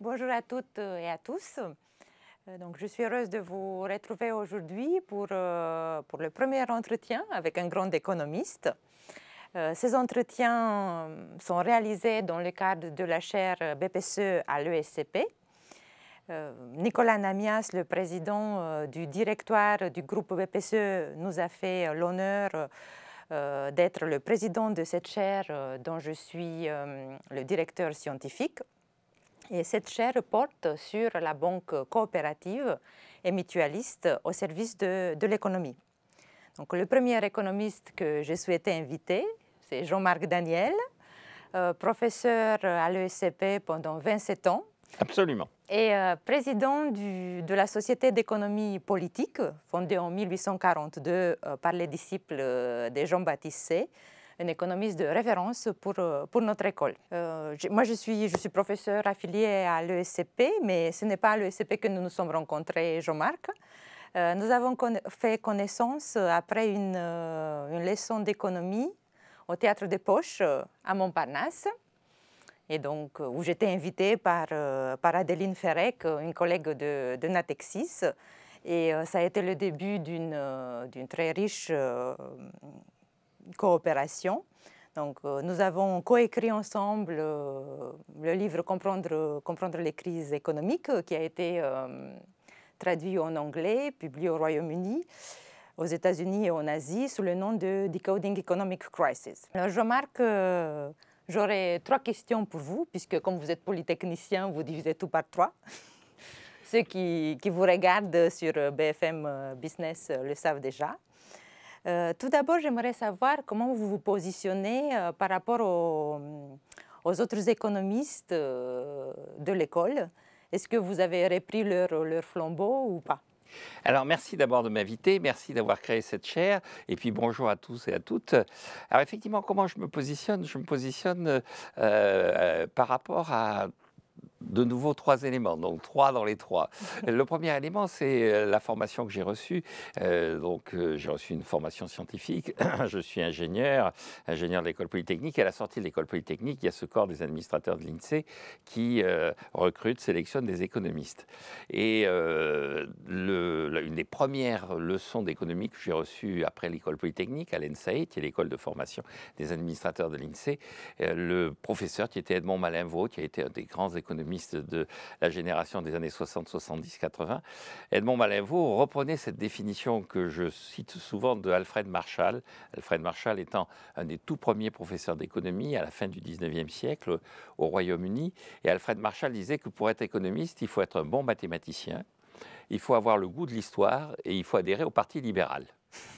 Bonjour à toutes et à tous. Donc, je suis heureuse de vous retrouver aujourd'hui pour le premier entretien avec un grand économiste. Ces entretiens sont réalisés dans le cadre de la chaire BPCE à l'ESCP. Nicolas Namias, le président du directoire du groupe BPCE, nous a fait l'honneur d'être le président de cette chaire dont je suis le directeur scientifique. Et cette chaire porte sur la banque coopérative et mutualiste au service de l'économie. Donc, le premier économiste que je souhaitais inviter, c'est Jean-Marc Daniel, professeur à l'ESCP pendant 27 ans. Absolument. Et président de la Société d'économie politique, fondée en 1842 par les disciples de Jean-Baptiste Say, un économiste de référence pour notre école. Moi, je suis professeur affilié à l'ESCP, mais ce n'est pas à l'ESCP que nous nous sommes rencontrés, Jean-Marc. Nous avons fait connaissance après une leçon d'économie au Théâtre des Poches à Montparnasse, et donc où j'étais invitée par Adeline Ferrec, une collègue de Natexis. Et ça a été le début d'une très riche coopération. Donc, nous avons coécrit ensemble le livre Comprendre les crises économiques, qui a été traduit en anglais, publié au Royaume-Uni, aux États-Unis et en Asie sous le nom de Decoding Economic Crisis. Alors, Jean-Marc, j'aurais 3 questions pour vous, puisque comme vous êtes polytechnicien, vous divisez tout par 3. Ceux qui vous regardent sur BFM Business le savent déjà. Tout d'abord, j'aimerais savoir comment vous vous positionnez par rapport aux autres économistes de l'école. Est-ce que vous avez repris leur flambeau ou pas? Alors, merci d'abord de m'inviter, merci d'avoir créé cette chaire, et puis bonjour à tous et à toutes. Alors, effectivement, comment je me positionne? Je me positionne par rapport à de nouveau 3 éléments, donc 3 dans les 3. Le premier élément, c'est la formation que j'ai reçue. J'ai reçu une formation scientifique. Je suis ingénieur de l'école polytechnique. Et à la sortie de l'école polytechnique, il y a ce corps des administrateurs de l'INSEE qui recrute, sélectionne des économistes. Et une des premières leçons d'économie que j'ai reçues après l'école polytechnique, à l'ENSAE, qui est l'école de formation des administrateurs de l'INSEE, le professeur qui était Edmond Malinvaud, qui a été un des grands économistes de la génération des années 60, 70, 80. Edmond Malinvaud reprenait cette définition que je cite souvent de Alfred Marshall. Alfred Marshall étant un des tout premiers professeurs d'économie à la fin du 19e siècle au Royaume-Uni. Et Alfred Marshall disait que pour être économiste, il faut être un bon mathématicien, il faut avoir le goût de l'histoire et il faut adhérer au Parti libéral.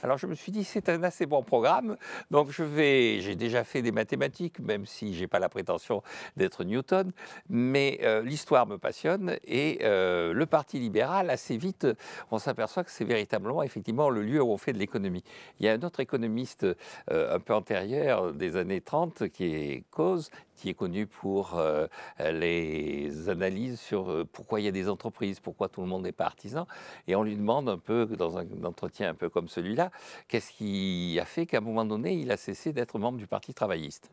Alors je me suis dit, c'est un assez bon programme, donc j'ai déjà fait des mathématiques, même si je n'ai pas la prétention d'être Newton, mais l'histoire me passionne et le Parti libéral, assez vite, on s'aperçoit que c'est véritablement, effectivement, le lieu où on fait de l'économie. Il y a un autre économiste un peu antérieur, des années 30, qui est Coase, qui est connu pour les analyses sur pourquoi il y a des entreprises, pourquoi tout le monde n'est pas artisan, et on lui demande un peu, dans un entretien un peu comme celui-là, qu'est-ce qui a fait qu'à un moment donné, il a cessé d'être membre du Parti travailliste.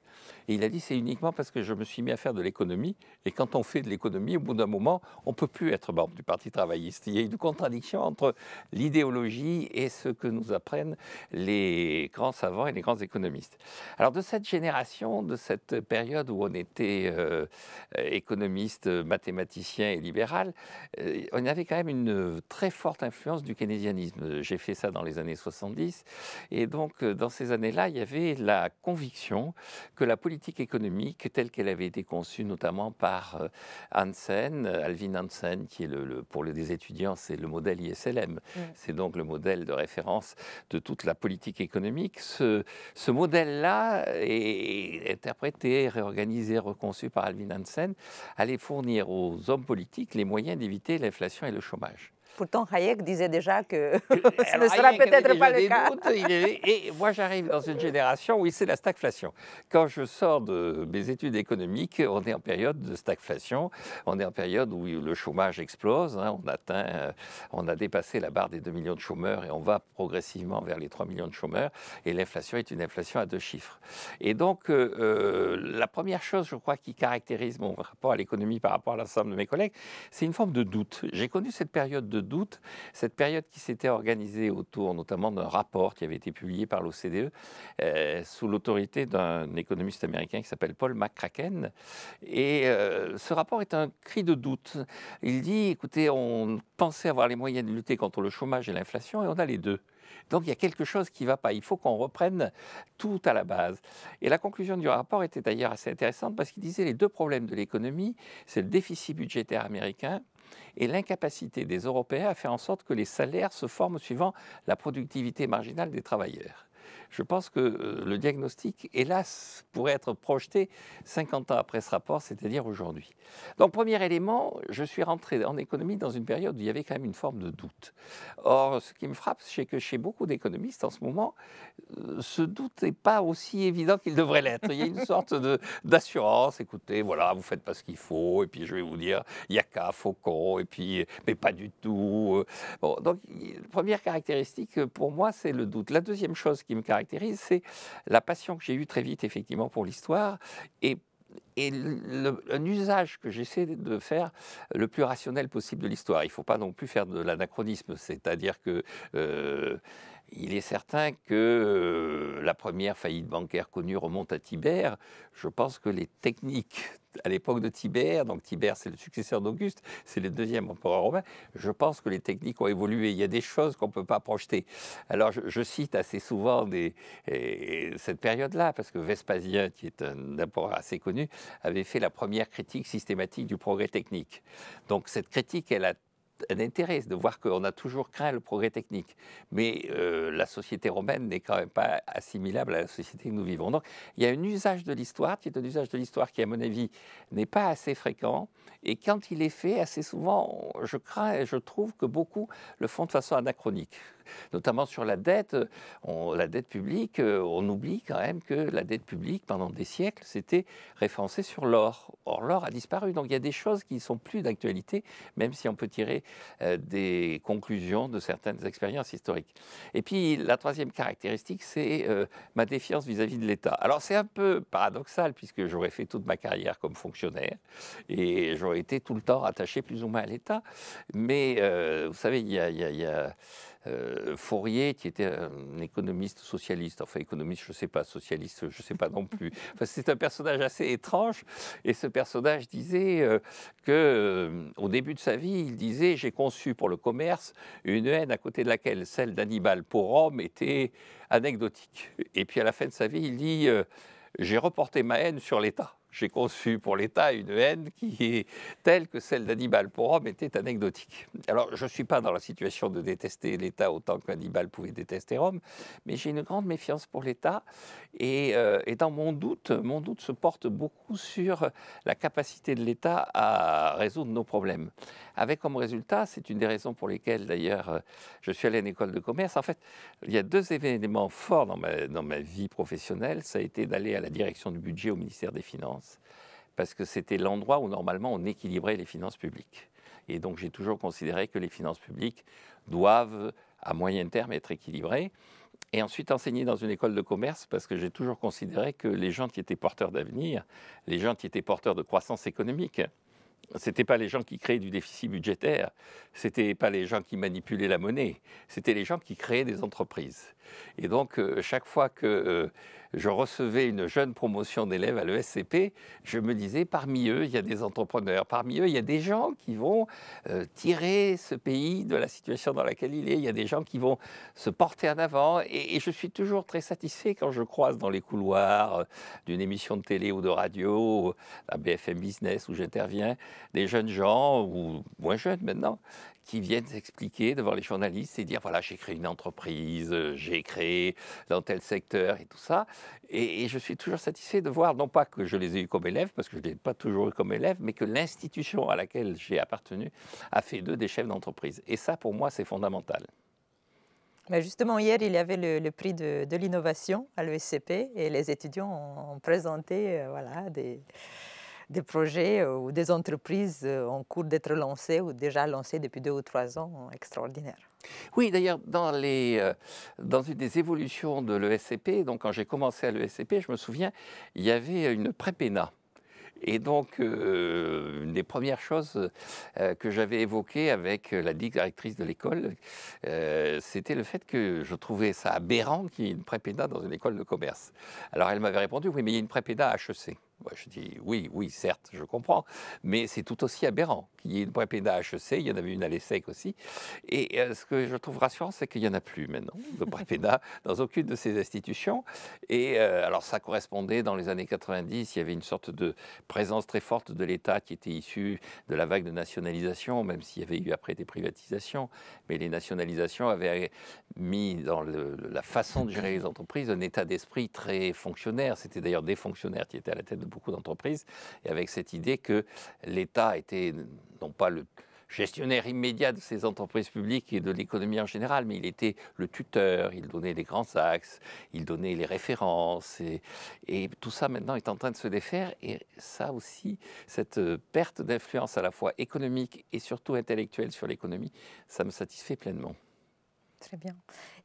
Et il a dit, c'est uniquement parce que je me suis mis à faire de l'économie, et quand on fait de l'économie, au bout d'un moment, on ne peut plus être membre du Parti travailliste. Il y a une contradiction entre l'idéologie et ce que nous apprennent les grands savants et les grands économistes. Alors de cette génération, de cette période où on était économiste, mathématicien et libéral, on avait quand même une très forte influence du keynésianisme. J'ai fait ça dans les années 70. Et donc, dans ces années-là, il y avait la conviction que la politique économique, telle qu'elle avait été conçue notamment par Hansen, Alvin Hansen, qui est pour les étudiants, c'est le modèle ISLM. C'est donc le modèle de référence de toute la politique économique. Ce modèle-là est interprété, réorganisé, reconçu par Alvin Hansen, allait fournir aux hommes politiques les moyens d'éviter l'inflation et le chômage. Pourtant, Hayek disait déjà que ce ne Alors, sera Hayek avait peut-être déjà pas le des cas. doutes, et moi j'arrive dans une génération où c'est la stagflation. Quand je sors de mes études économiques, on est en période de stagflation, on est en période où le chômage explose, hein, on a dépassé la barre des 2 millions de chômeurs et on va progressivement vers les 3 millions de chômeurs, et l'inflation est une inflation à 2 chiffres. Et donc la première chose, je crois, qui caractérise mon rapport à l'économie par rapport à l'ensemble de mes collègues, c'est une forme de doute. J'ai connu cette période de doute, cette période qui s'était organisée autour notamment d'un rapport qui avait été publié par l'OCDE sous l'autorité d'un économiste américain qui s'appelle Paul McCracken. Et ce rapport est un cri de doute. Il dit, écoutez, on pensait avoir les moyens de lutter contre le chômage et l'inflation et on a les deux. Donc il y a quelque chose qui ne va pas. Il faut qu'on reprenne tout à la base. Et la conclusion du rapport était d'ailleurs assez intéressante parce qu'il disait les deux problèmes de l'économie, c'est le déficit budgétaire américain et l'incapacité des Européens à faire en sorte que les salaires se forment suivant la productivité marginale des travailleurs. Je pense que le diagnostic, hélas, pourrait être projeté 50 ans après ce rapport, c'est-à-dire aujourd'hui. Donc, premier élément, je suis rentré en économie dans une période où il y avait quand même une forme de doute. Or, ce qui me frappe, c'est que chez beaucoup d'économistes, en ce moment, ce doute n'est pas aussi évident qu'il devrait l'être. Il y a une sorte d'assurance. Écoutez, voilà, vous ne faites pas ce qu'il faut, et puis je vais vous dire, il y a qu'à Faucon, et puis, mais pas du tout. Bon, donc, première caractéristique, pour moi, c'est le doute. La deuxième chose qui me caractérise, c'est la passion que j'ai eue très vite, effectivement, pour l'histoire, et un usage que j'essaie de faire le plus rationnel possible de l'histoire. Il ne faut pas non plus faire de l'anachronisme, c'est-à-dire que il est certain que la première faillite bancaire connue remonte à Tibère. Je pense que les techniques à l'époque de Tibère, donc Tibère c'est le successeur d'Auguste, c'est le deuxième empereur romain, je pense que les techniques ont évolué. Il y a des choses qu'on ne peut pas projeter. Alors je cite assez souvent cette période-là, parce que Vespasien, qui est un empereur assez connu, avait fait la première critique systématique du progrès technique. Donc cette critique, elle a un intérêt de voir qu'on a toujours craint le progrès technique. Mais la société romaine n'est quand même pas assimilable à la société que nous vivons. Donc il y a un usage de l'histoire qui est un usage de l'histoire qui, à mon avis, n'est pas assez fréquent. Et quand il est fait, assez souvent, je crains et je trouve que beaucoup le font de façon anachronique. Notamment sur la dette publique, on oublie quand même que la dette publique, pendant des siècles, c'était référencé sur l'or. Or, l'or a disparu. Donc, il y a des choses qui ne sont plus d'actualité, même si on peut tirer des conclusions de certaines expériences historiques. Et puis, la troisième caractéristique, c'est ma défiance vis-à-vis de l'État. Alors, c'est un peu paradoxal, puisque j'aurais fait toute ma carrière comme fonctionnaire, et j'aurais été tout le temps attaché plus ou moins à l'État. Mais, vous savez, il y a Fourier, qui était un économiste socialiste, enfin économiste, je ne sais pas, socialiste, je ne sais pas non plus. Enfin, c'est un personnage assez étrange, et ce personnage disait qu'au début de sa vie, il disait « J'ai conçu pour le commerce une haine à côté de laquelle celle d'Hannibal pour Rome était anecdotique. » Et puis à la fin de sa vie, il dit j'ai reporté ma haine sur l'État. J'ai conçu pour l'État une haine qui est telle que celle d'Hannibal pour Rome était anecdotique. Alors, je ne suis pas dans la situation de détester l'État autant qu'Hannibal pouvait détester Rome, mais j'ai une grande méfiance pour l'État. Et dans mon doute se porte beaucoup sur la capacité de l'État à résoudre nos problèmes. Avec comme résultat, c'est une des raisons pour lesquelles, d'ailleurs, je suis allé à une école de commerce. En fait, il y a deux événements forts dans ma vie professionnelle. Ça a été d'aller à la direction du budget au ministère des Finances, parce que c'était l'endroit où, normalement, on équilibrait les finances publiques. Et donc, j'ai toujours considéré que les finances publiques doivent, à moyen terme, être équilibrées. Et ensuite, enseigner dans une école de commerce, parce que j'ai toujours considéré que les gens qui étaient porteurs d'avenir, les gens qui étaient porteurs de croissance économique, ce n'étaient pas les gens qui créaient du déficit budgétaire, ce n'étaient pas les gens qui manipulaient la monnaie, c'était les gens qui créaient des entreprises. Et donc, chaque fois que je recevais une jeune promotion d'élèves à l'ESCP, je me disais, parmi eux, il y a des entrepreneurs, parmi eux, il y a des gens qui vont tirer ce pays de la situation dans laquelle il est, il y a des gens qui vont se porter en avant, et je suis toujours très satisfait quand je croise dans les couloirs d'une émission de télé ou de radio, à BFM Business où j'interviens, des jeunes gens, ou moins jeunes maintenant, qui viennent s'expliquer devant les journalistes et dire voilà, j'ai créé une entreprise, j'ai créé dans tel secteur et tout ça. Et je suis toujours satisfait de voir, non pas que je les ai eus comme élèves, parce que je ne les ai pas toujours eu comme élèves, mais que l'institution à laquelle j'ai appartenu a fait d'eux des chefs d'entreprise. Et ça, pour moi, c'est fondamental. Mais justement, hier, il y avait le prix de l'innovation à l'ESCP et les étudiants ont présenté voilà, des projets ou des entreprises en cours d'être lancées ou déjà lancées depuis 2 ou 3 ans extraordinaires. Oui, d'ailleurs, dans une des évolutions de l'ESCP, donc quand j'ai commencé à l'ESCP, je me souviens, il y avait une prépéna. Et donc, une des premières choses que j'avais évoquées avec la directrice de l'école, c'était le fait que je trouvais ça aberrant qu'il y ait une prépéda dans une école de commerce. Alors, elle m'avait répondu, oui, mais il y a une prépéda à HEC. Moi, je dis, oui, certes, je comprends, mais c'est tout aussi aberrant qu'il y ait une prépéda à HEC, il y en avait une à l'ESSEC aussi. Et ce que je trouve rassurant, c'est qu'il n'y en a plus maintenant de prépéda dans aucune de ces institutions. Et alors, ça correspondait dans les années 90, il y avait une sorte de présence très forte de l'État qui était issue de la vague de nationalisation, même s'il y avait eu après des privatisations. Mais les nationalisations avaient mis dans la façon de gérer les entreprises un état d'esprit très fonctionnaire. C'était d'ailleurs des fonctionnaires qui étaient à la tête de beaucoup d'entreprises, et avec cette idée que l'État était non pas le gestionnaire immédiat de ces entreprises publiques et de l'économie en général, mais il était le tuteur, il donnait les grands axes, il donnait les références, et tout ça maintenant est en train de se défaire, et ça aussi, cette perte d'influence à la fois économique et surtout intellectuelle sur l'économie, ça me satisfait pleinement. Très bien.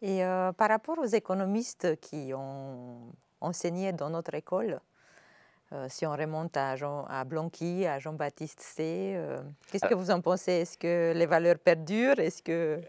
Et par rapport aux économistes qui ont enseigné dans notre école, si on remonte à Blanqui, à Jean-Baptiste C, qu'est-ce que vous en pensez? Est-ce que les valeurs perdurent?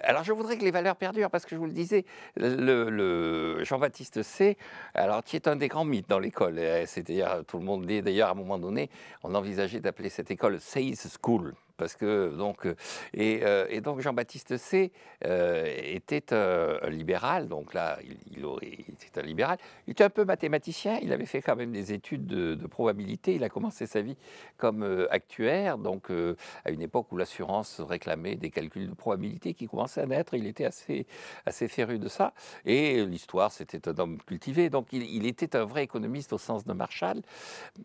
Alors, je voudrais que les valeurs perdurent parce que je vous le disais, le Jean-Baptiste C, alors, qui est un des grands mythes dans l'école. C'est-à-dire, tout le monde dit, d'ailleurs, à un moment donné, on envisageait d'appeler cette école Say's School. Parce que, donc, et donc Jean-Baptiste C était un libéral, donc là, il était un libéral. Il était un peu mathématicien, il avait fait quand même des études de probabilité. Il a commencé sa vie comme actuaire, donc à une époque où l'assurance réclamait des calculs de probabilité qui commençaient à naître. Il était assez féru de ça. Et l'histoire, c'était un homme cultivé, donc il était un vrai économiste au sens de Marshall.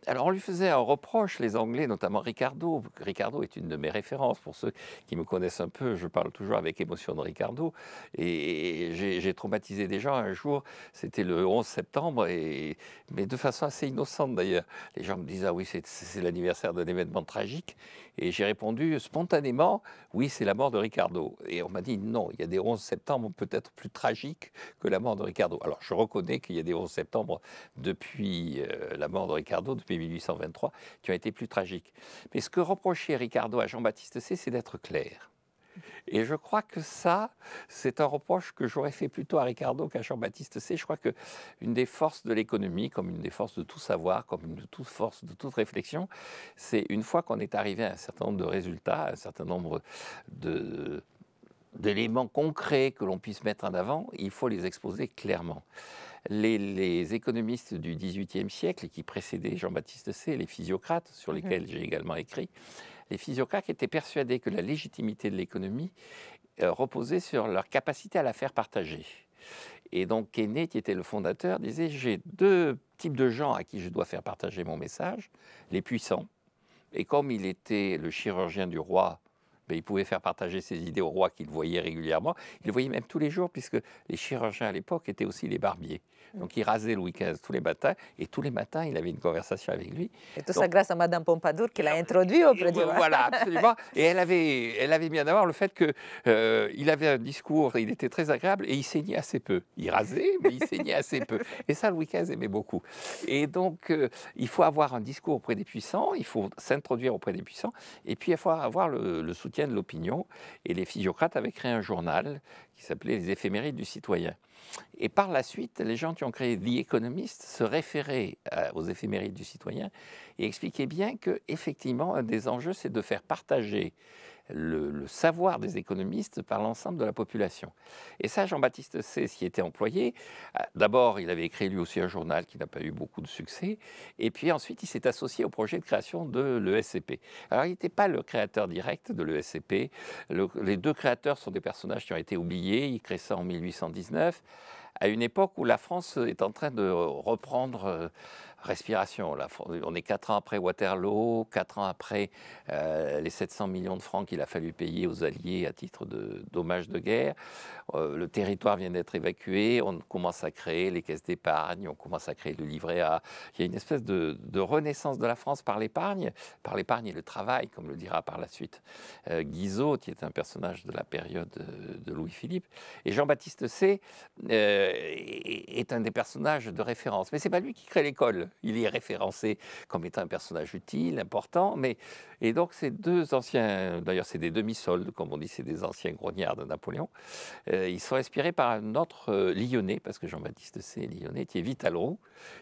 Alors, on lui faisait un reproche, les Anglais, notamment Ricardo. Ricardo est une de mes références. Pour ceux qui me connaissent un peu, je parle toujours avec émotion de Ricardo. Et j'ai traumatisé des gens un jour, c'était le 11 septembre, mais de façon assez innocente d'ailleurs. Les gens me disent « Ah oui, c'est l'anniversaire d'un événement tragique ». Et j'ai répondu spontanément « Oui, c'est la mort de Ricardo ». Et on m'a dit « Non, il y a des 11 septembre peut-être plus tragiques que la mort de Ricardo ». Alors, je reconnais qu'il y a des 11 septembre depuis la mort de Ricardo, depuis 1823, qui ont été plus tragiques. Mais ce que reprochait Ricardo à Jean-Baptiste C, c'est d'être clair. Et je crois que ça, c'est un reproche que j'aurais fait plutôt à Ricardo qu'à Jean-Baptiste C. Je crois qu'une des forces de l'économie, comme une des forces de tout savoir, comme une force de toute réflexion, c'est une fois qu'on est arrivé à un certain nombre de résultats, un certain nombre d'éléments concrets que l'on puisse mettre en avant, il faut les exposer clairement. Les économistes du XVIIIe siècle qui précédaient Jean-Baptiste C, les physiocrates, sur lesquels j'ai également écrit, les physiocrates étaient persuadés que la légitimité de l'économie reposait sur leur capacité à la faire partager. Et donc Keynes, qui était le fondateur, disait « J'ai 2 types de gens à qui je dois faire partager mon message, les puissants. Et comme il était le chirurgien du roi, il pouvait faire partager ses idées au roi qu'il voyait régulièrement. Il le voyait même tous les jours, puisque les chirurgiens à l'époque étaient aussi les barbiers. Donc il rasait Louis XV tous les matins, et tous les matins, il avait une conversation avec lui. Et tout ça grâce à Madame Pompadour qui l'a introduit auprès du roi. Voilà, absolument. Et elle avait mis en avant le fait qu'il avait un discours, il était très agréable, et il saignait assez peu. Il rasait, mais il saignait assez peu. Et ça, Louis XV aimait beaucoup. Et donc, il faut avoir un discours auprès des puissants, il faut s'introduire auprès des puissants, et puis il faut avoir le soutien de l'opinion. Et les physiocrates avaient créé un journal qui s'appelait Les éphémérides du citoyen. Et par la suite, les gens qui ont créé The Economist se référaient aux éphémérides du citoyen et expliquaient bien qu'effectivement, un des enjeux, c'est de faire partager le savoir des économistes par l'ensemble de la population. Et ça, Jean-Baptiste Say s'y était employé. D'abord, il avait écrit lui aussi un journal qui n'a pas eu beaucoup de succès. Et puis ensuite, il s'est associé au projet de création de l'ESCP. Alors, il n'était pas le créateur direct de l'ESCP. Les deux créateurs sont des personnages qui ont été oubliés. Il crée ça en 1819, à une époque où la France est en train de reprendre respiration. On est 4 ans après Waterloo, 4 ans après les 700 millions de francs qu'il a fallu payer aux Alliés à titre de dommages de guerre. Le territoire vient d'être évacué, on commence à créer les caisses d'épargne, on commence à créer le livret A. Il y a une espèce de renaissance de la France par l'épargne et le travail, comme le dira par la suite Guizot, qui est un personnage de la période de Louis-Philippe. Et Jean-Baptiste Say est un des personnages de référence. Mais ce n'est pas lui qui crée l'école. Il est référencé comme étant un personnage utile, important. Et donc, ces deux anciens, d'ailleurs, c'est des demi-soldes, comme on dit, c'est des anciens grognards de Napoléon. Ils sont inspirés par un autre Lyonnais, parce que Jean-Baptiste Say est lyonnais, qui est Vital Roux,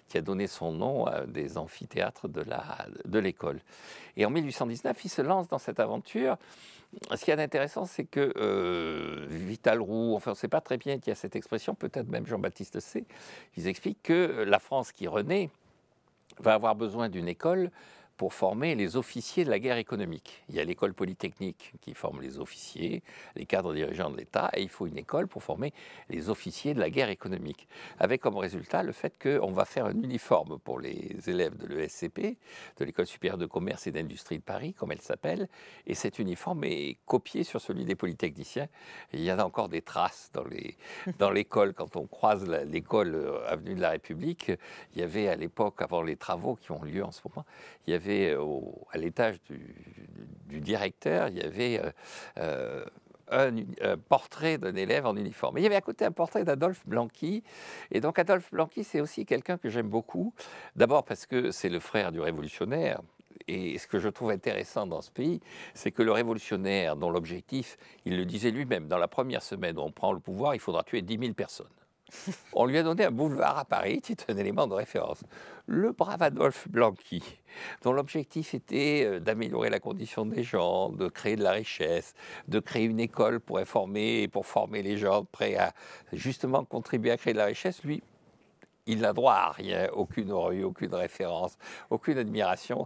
qui a donné son nom à des amphithéâtres de l'école. Et en 1819, il se lance dans cette aventure. Ce qu'il y a d'intéressant, c'est que Vital Roux, enfin on ne sait pas très bien qui a cette expression, peut-être même Jean-Baptiste Say, ils expliquent que la France qui renaît va avoir besoin d'une école pour former les officiers de la guerre économique. Il y a l'école polytechnique qui forme les officiers, les cadres dirigeants de l'État, et il faut une école pour former les officiers de la guerre économique, avec comme résultat le fait qu'on va faire un uniforme pour les élèves de l'ESCP, de l'École supérieure de commerce et d'industrie de Paris, comme elle s'appelle, et cet uniforme est copié sur celui des polytechniciens. Et il y en a encore des traces dans l'école, quand on croise l'école avenue de la République. Il y avait à l'époque, avant les travaux qui ont lieu en ce moment, il y avait à l'étage du directeur, il y avait un portrait d'un élève en uniforme. Et il y avait à côté un portrait d'Adolphe Blanqui. Et donc Adolphe Blanqui, c'est aussi quelqu'un que j'aime beaucoup. D'abord parce que c'est le frère du révolutionnaire. Et ce que je trouve intéressant dans ce pays, c'est que le révolutionnaire, dont l'objectif, il le disait lui-même, dans la première semaine où on prend le pouvoir, il faudra tuer 10 000 personnes. On lui a donné un boulevard à Paris, qui est un élément de référence. Le brave Adolphe Blanqui, dont l'objectif était d'améliorer la condition des gens, de créer de la richesse, de créer une école pour informer et pour former les gens prêts à justement contribuer à créer de la richesse, lui, il n'a droit à rien, aucune rue, aucune référence, aucune admiration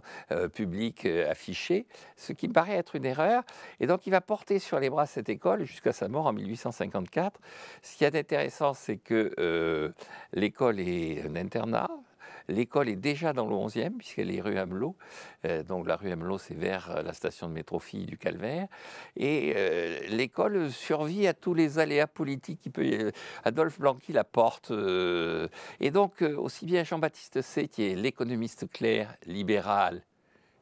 publique affichée, ce qui me paraît être une erreur. Et donc, il va porter sur les bras cette école jusqu'à sa mort en 1854. Ce qui est intéressant, c'est que l'école est un internat. L'école est déjà dans le 11e, puisqu'elle est rue Amelot. Donc la rue Amelot, c'est vers la station de métro Filles du Calvaire. Et l'école survit à tous les aléas politiques qui peut. Adolphe Blanqui la porte. Et donc, aussi bien Jean-Baptiste Say, qui est l'économiste clair, libéral,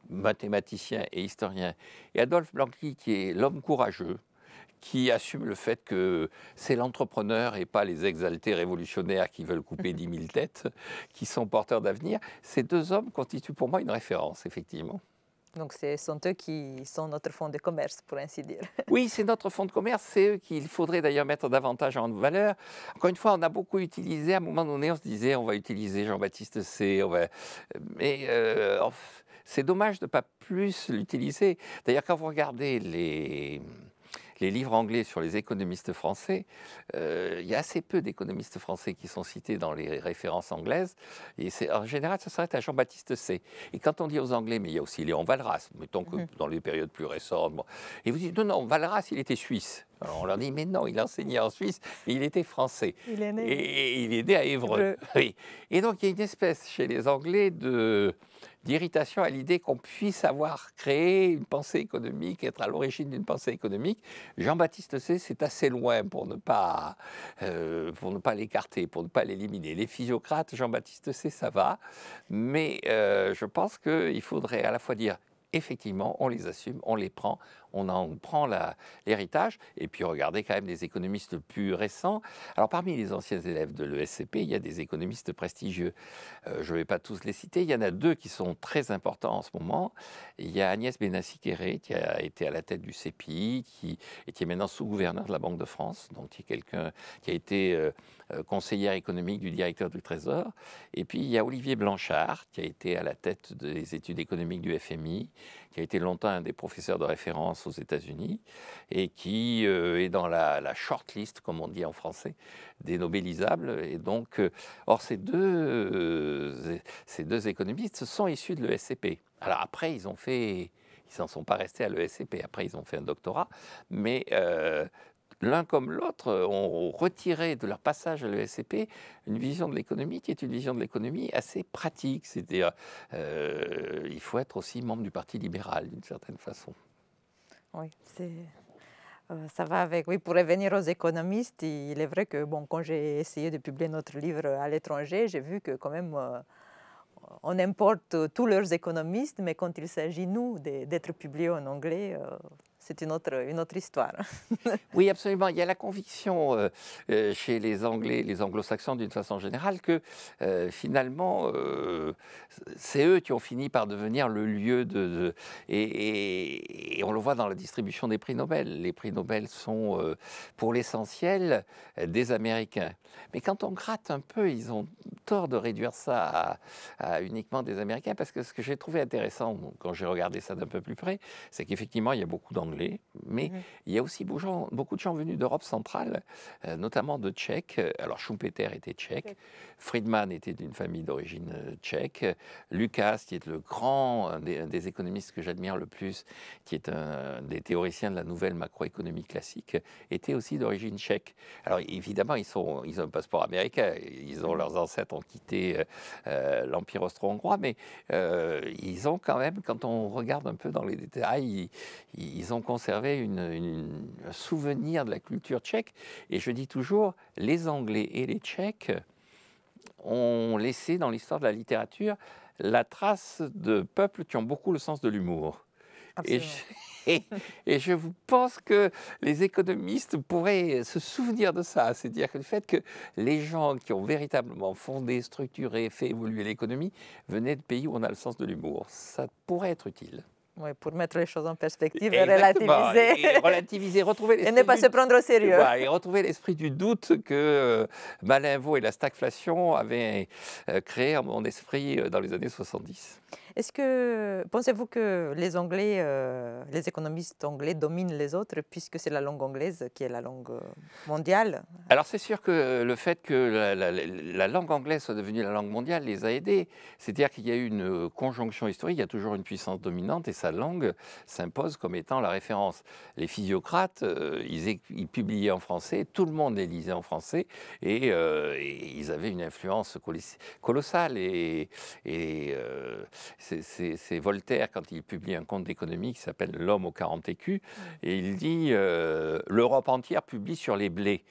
mathématicien et historien, et Adolphe Blanqui, qui est l'homme courageux, qui assume le fait que c'est l'entrepreneur et pas les exaltés révolutionnaires qui veulent couper 10 000 têtes, qui sont porteurs d'avenir. Ces deux hommes constituent pour moi une référence, effectivement. Donc, ce sont eux qui sont notre fonds de commerce, pour ainsi dire. Oui, c'est notre fonds de commerce, c'est eux qu'il faudrait d'ailleurs mettre davantage en valeur. Encore une fois, on a beaucoup utilisé, à un moment donné, on se disait, on va utiliser Jean-Baptiste Say, mais c'est dommage de ne pas plus l'utiliser. D'ailleurs, quand vous regardez les livres anglais sur les économistes français, il y a assez peu d'économistes français qui sont cités dans les références anglaises. Et en général, ça s'arrête à Jean-Baptiste Say. Et quand on dit aux Anglais, mais il y a aussi Léon Walras, mettons que dans les périodes plus récentes, bon, et vous dites, non, Walras, il était suisse. Alors on leur dit, mais non, il enseignait en Suisse, mais il était français. Il est né. Et il est né à Évreux. Oui. Et donc, il y a une espèce chez les Anglais d'irritation à l'idée qu'on puisse avoir créé une pensée économique, être à l'origine d'une pensée économique. Jean-Baptiste Say, c'est assez loin pour ne pas l'écarter, pour ne pas l'éliminer. Les physiocrates, Jean-Baptiste Say, ça va, mais je pense qu'il faudrait à la fois dire effectivement, on les assume, on les prend, on en prend l'héritage. Et puis, regardez quand même des économistes plus récents. Alors, parmi les anciens élèves de l'ESCP, il y a des économistes prestigieux. Je ne vais pas tous les citer. Il y en a deux qui sont très importants en ce moment. Il y a Agnès Benassi-Kéré, qui a été à la tête du CEPI, qui est maintenant sous-gouverneur de la Banque de France, donc qui est quelqu'un qui a été conseillère économique du directeur du Trésor. Et puis, il y a Olivier Blanchard, qui a été à la tête des études économiques du FMI, qui a été longtemps un des professeurs de référence aux États-Unis et qui est dans la shortlist, comme on dit en français, des nobelisables. Et donc, or, ces deux économistes sont issus de l'ESCP. Alors après, ils n'en sont pas restés à l'ESCP. Après, ils ont fait un doctorat, mais l'un comme l'autre ont retiré de leur passage à l'ESCP une vision de l'économie qui est une vision de l'économie assez pratique. C'est-à-dire, il faut être aussi membre du Parti libéral, d'une certaine façon. Oui, ça va avec. Oui, pour revenir aux économistes, il est vrai que bon, quand j'ai essayé de publier notre livre à l'étranger, j'ai vu que quand même on importe tous leurs économistes, mais quand il s'agit, nous, d'être publiés en anglais, c'est une autre histoire. Oui, absolument. Il y a la conviction chez les Anglais, les Anglo-Saxons d'une façon générale, que finalement, c'est eux qui ont fini par devenir le lieu et on le voit dans la distribution des prix Nobel. Les prix Nobel sont, pour l'essentiel, des Américains. Mais quand on gratte un peu, ils ont tort de réduire ça à uniquement des Américains, parce que ce que j'ai trouvé intéressant quand j'ai regardé ça d'un peu plus près, c'est qu'effectivement, il y a beaucoup d'Anglais, mais il y a aussi beaucoup de gens venus d'Europe centrale, notamment de Tchèques. Alors Schumpeter était tchèque, Friedman était d'une famille d'origine tchèque, Lucas, qui est le grand, un des économistes que j'admire le plus, qui est un des théoriciens de la nouvelle macroéconomie classique, était aussi d'origine tchèque. Alors évidemment, ils ont un passeport américain, leurs ancêtres ont quitté l'Empire austro-hongrois, mais ils ont quand même, quand on regarde un peu dans les détails, ils ont conservé un souvenir de la culture tchèque. Et je dis toujours, les Anglais et les Tchèques ont laissé dans l'histoire de la littérature la trace de peuples qui ont beaucoup le sens de l'humour. Et je pense que les économistes pourraient se souvenir de ça, c'est-à-dire que le fait que les gens qui ont véritablement fondé, structuré, fait évoluer l'économie venaient de pays où on a le sens de l'humour. Ça pourrait être utile. Oui, pour mettre les choses en perspective et relativiser. Et relativiser, retrouver et ne pas se prendre au sérieux. Voilà, et retrouver l'esprit du doute que Malinvaud et la stagflation avaient créé en mon esprit dans les années 70. Pensez-vous que les Anglais, les économistes anglais dominent les autres puisque c'est la langue anglaise qui est la langue mondiale? Alors c'est sûr que le fait que la langue anglaise soit devenue la langue mondiale les a aidés. C'est-à-dire qu'il y a eu une conjonction historique, il y a toujours une puissance dominante et sa langue s'impose comme étant la référence. Les physiocrates, ils publiaient en français, tout le monde les lisait en français et ils avaient une influence colossale. C'est Voltaire, quand il publie un conte d'économie qui s'appelle L'homme aux 40 écus, et il dit l'Europe entière publie sur les blés.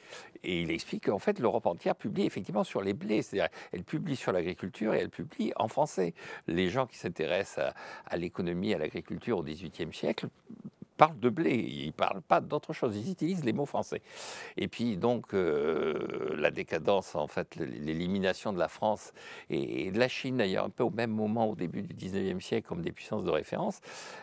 Et il explique qu'en fait, l'Europe entière publie effectivement sur les blés. C'est-à-dire, elle publie sur l'agriculture et elle publie en français. Les gens qui s'intéressent à l'économie, à l'agriculture au XVIIIe siècle parlent de blé, ils ne parlent pas d'autre chose, ils utilisent les mots français. Et puis donc la décadence, en fait, l'élimination de la France et de la Chine, d'ailleurs un peu au même moment, au début du 19e siècle, comme des puissances de référence,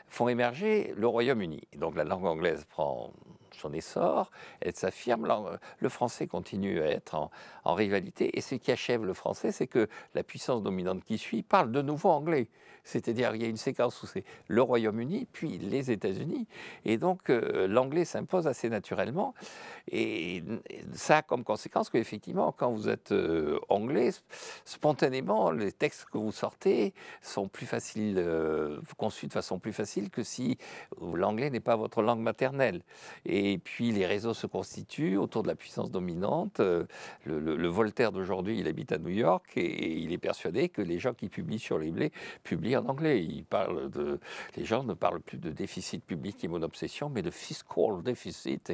font émerger le Royaume-Uni. Donc la langue anglaise prend son essor, elle s'affirme, le français continue à être en rivalité, et ce qui achève le français, c'est que la puissance dominante qui suit parle de nouveau anglais. C'est-à-dire il y a une séquence où c'est le Royaume-Uni, puis les États-Unis, et donc l'anglais s'impose assez naturellement, et ça a comme conséquence qu'effectivement, quand vous êtes anglais, spontanément, les textes que vous sortez sont plus faciles, conçus de façon plus facile que si l'anglais n'est pas votre langue maternelle. Et puis les réseaux se constituent autour de la puissance dominante. Le Voltaire d'aujourd'hui, il habite à New York et il est persuadé que les gens qui publient sur les blés publient en anglais. Les gens ne parlent plus de déficit public et mon obsession, mais de fiscal déficit.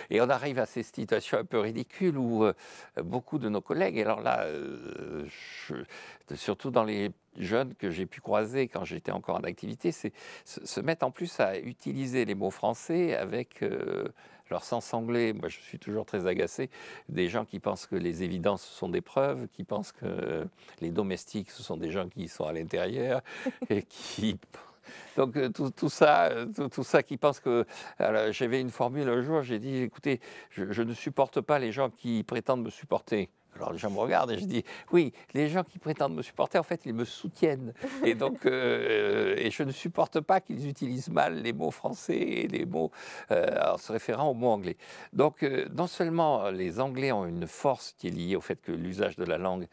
Et on arrive à ces situations un peu ridicules où beaucoup de nos collègues, et alors là, surtout dans les jeunes que j'ai pu croiser quand j'étais encore en activité, se mettent en plus à utiliser les mots français avec leur sens anglais. Moi, je suis toujours très agacé des gens qui pensent que les évidences sont des preuves, qui pensent que les domestiques, ce sont des gens qui sont à l'intérieur et qui... Donc tout ça qui pense que... J'avais une formule un jour, j'ai dit, écoutez, je ne supporte pas les gens qui prétendent me supporter. Alors les gens me regardent et je dis, oui, les gens qui prétendent me supporter, en fait, ils me soutiennent. Et donc, et je ne supporte pas qu'ils utilisent mal les mots français et les mots en se référant aux mots anglais. Donc, non seulement les Anglais ont une force qui est liée au fait que l'usage de la langue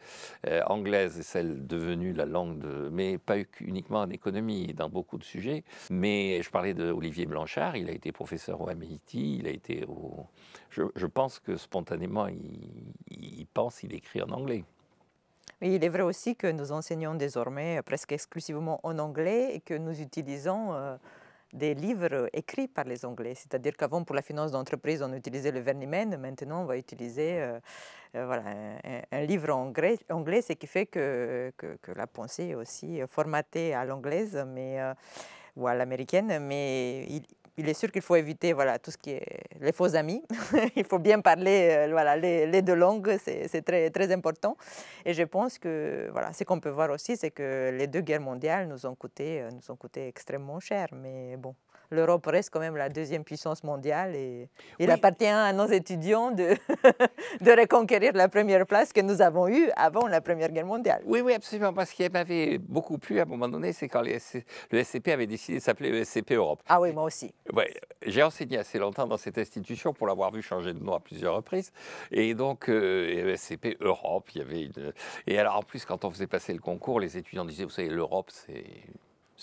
anglaise est celle devenue la langue mais pas uniquement en économie, dans beaucoup de sujets. Mais je parlais d'Olivier Blanchard, il a été professeur au MIT, il a été au... Je pense que spontanément, il pense, il écrit en anglais. Oui, il est vrai aussi que nous enseignons désormais presque exclusivement en anglais et que nous utilisons des livres écrits par les Anglais. C'est-à-dire qu'avant, pour la finance d'entreprise, on utilisait le Vernimen. Maintenant, on va utiliser voilà, un livre anglais, ce qui fait que la pensée est aussi formatée à l'anglaise ou à l'américaine. Mais il est sûr qu'il faut éviter voilà, tout ce qui est les faux amis. Il faut bien parler voilà, les deux langues, c'est très, très important. Et je pense que voilà, ce qu'on peut voir aussi, c'est que les deux guerres mondiales nous ont coûté extrêmement cher. Mais bon, l'Europe reste quand même la deuxième puissance mondiale et il appartient à nos étudiants de, de reconquérir la première place que nous avons eue avant la Première Guerre mondiale. Oui, oui, absolument. Parce qu'il m'avait beaucoup plu à un moment donné, c'est quand le SCP avait décidé de s'appeler le SCP Europe. Ah oui, moi aussi. Ouais, j'ai enseigné assez longtemps dans cette institution pour l'avoir vu changer de nom à plusieurs reprises. Et donc, SCP Europe, il y avait une... Et alors, en plus, quand on faisait passer le concours, les étudiants disaient, vous savez, l'Europe, c'est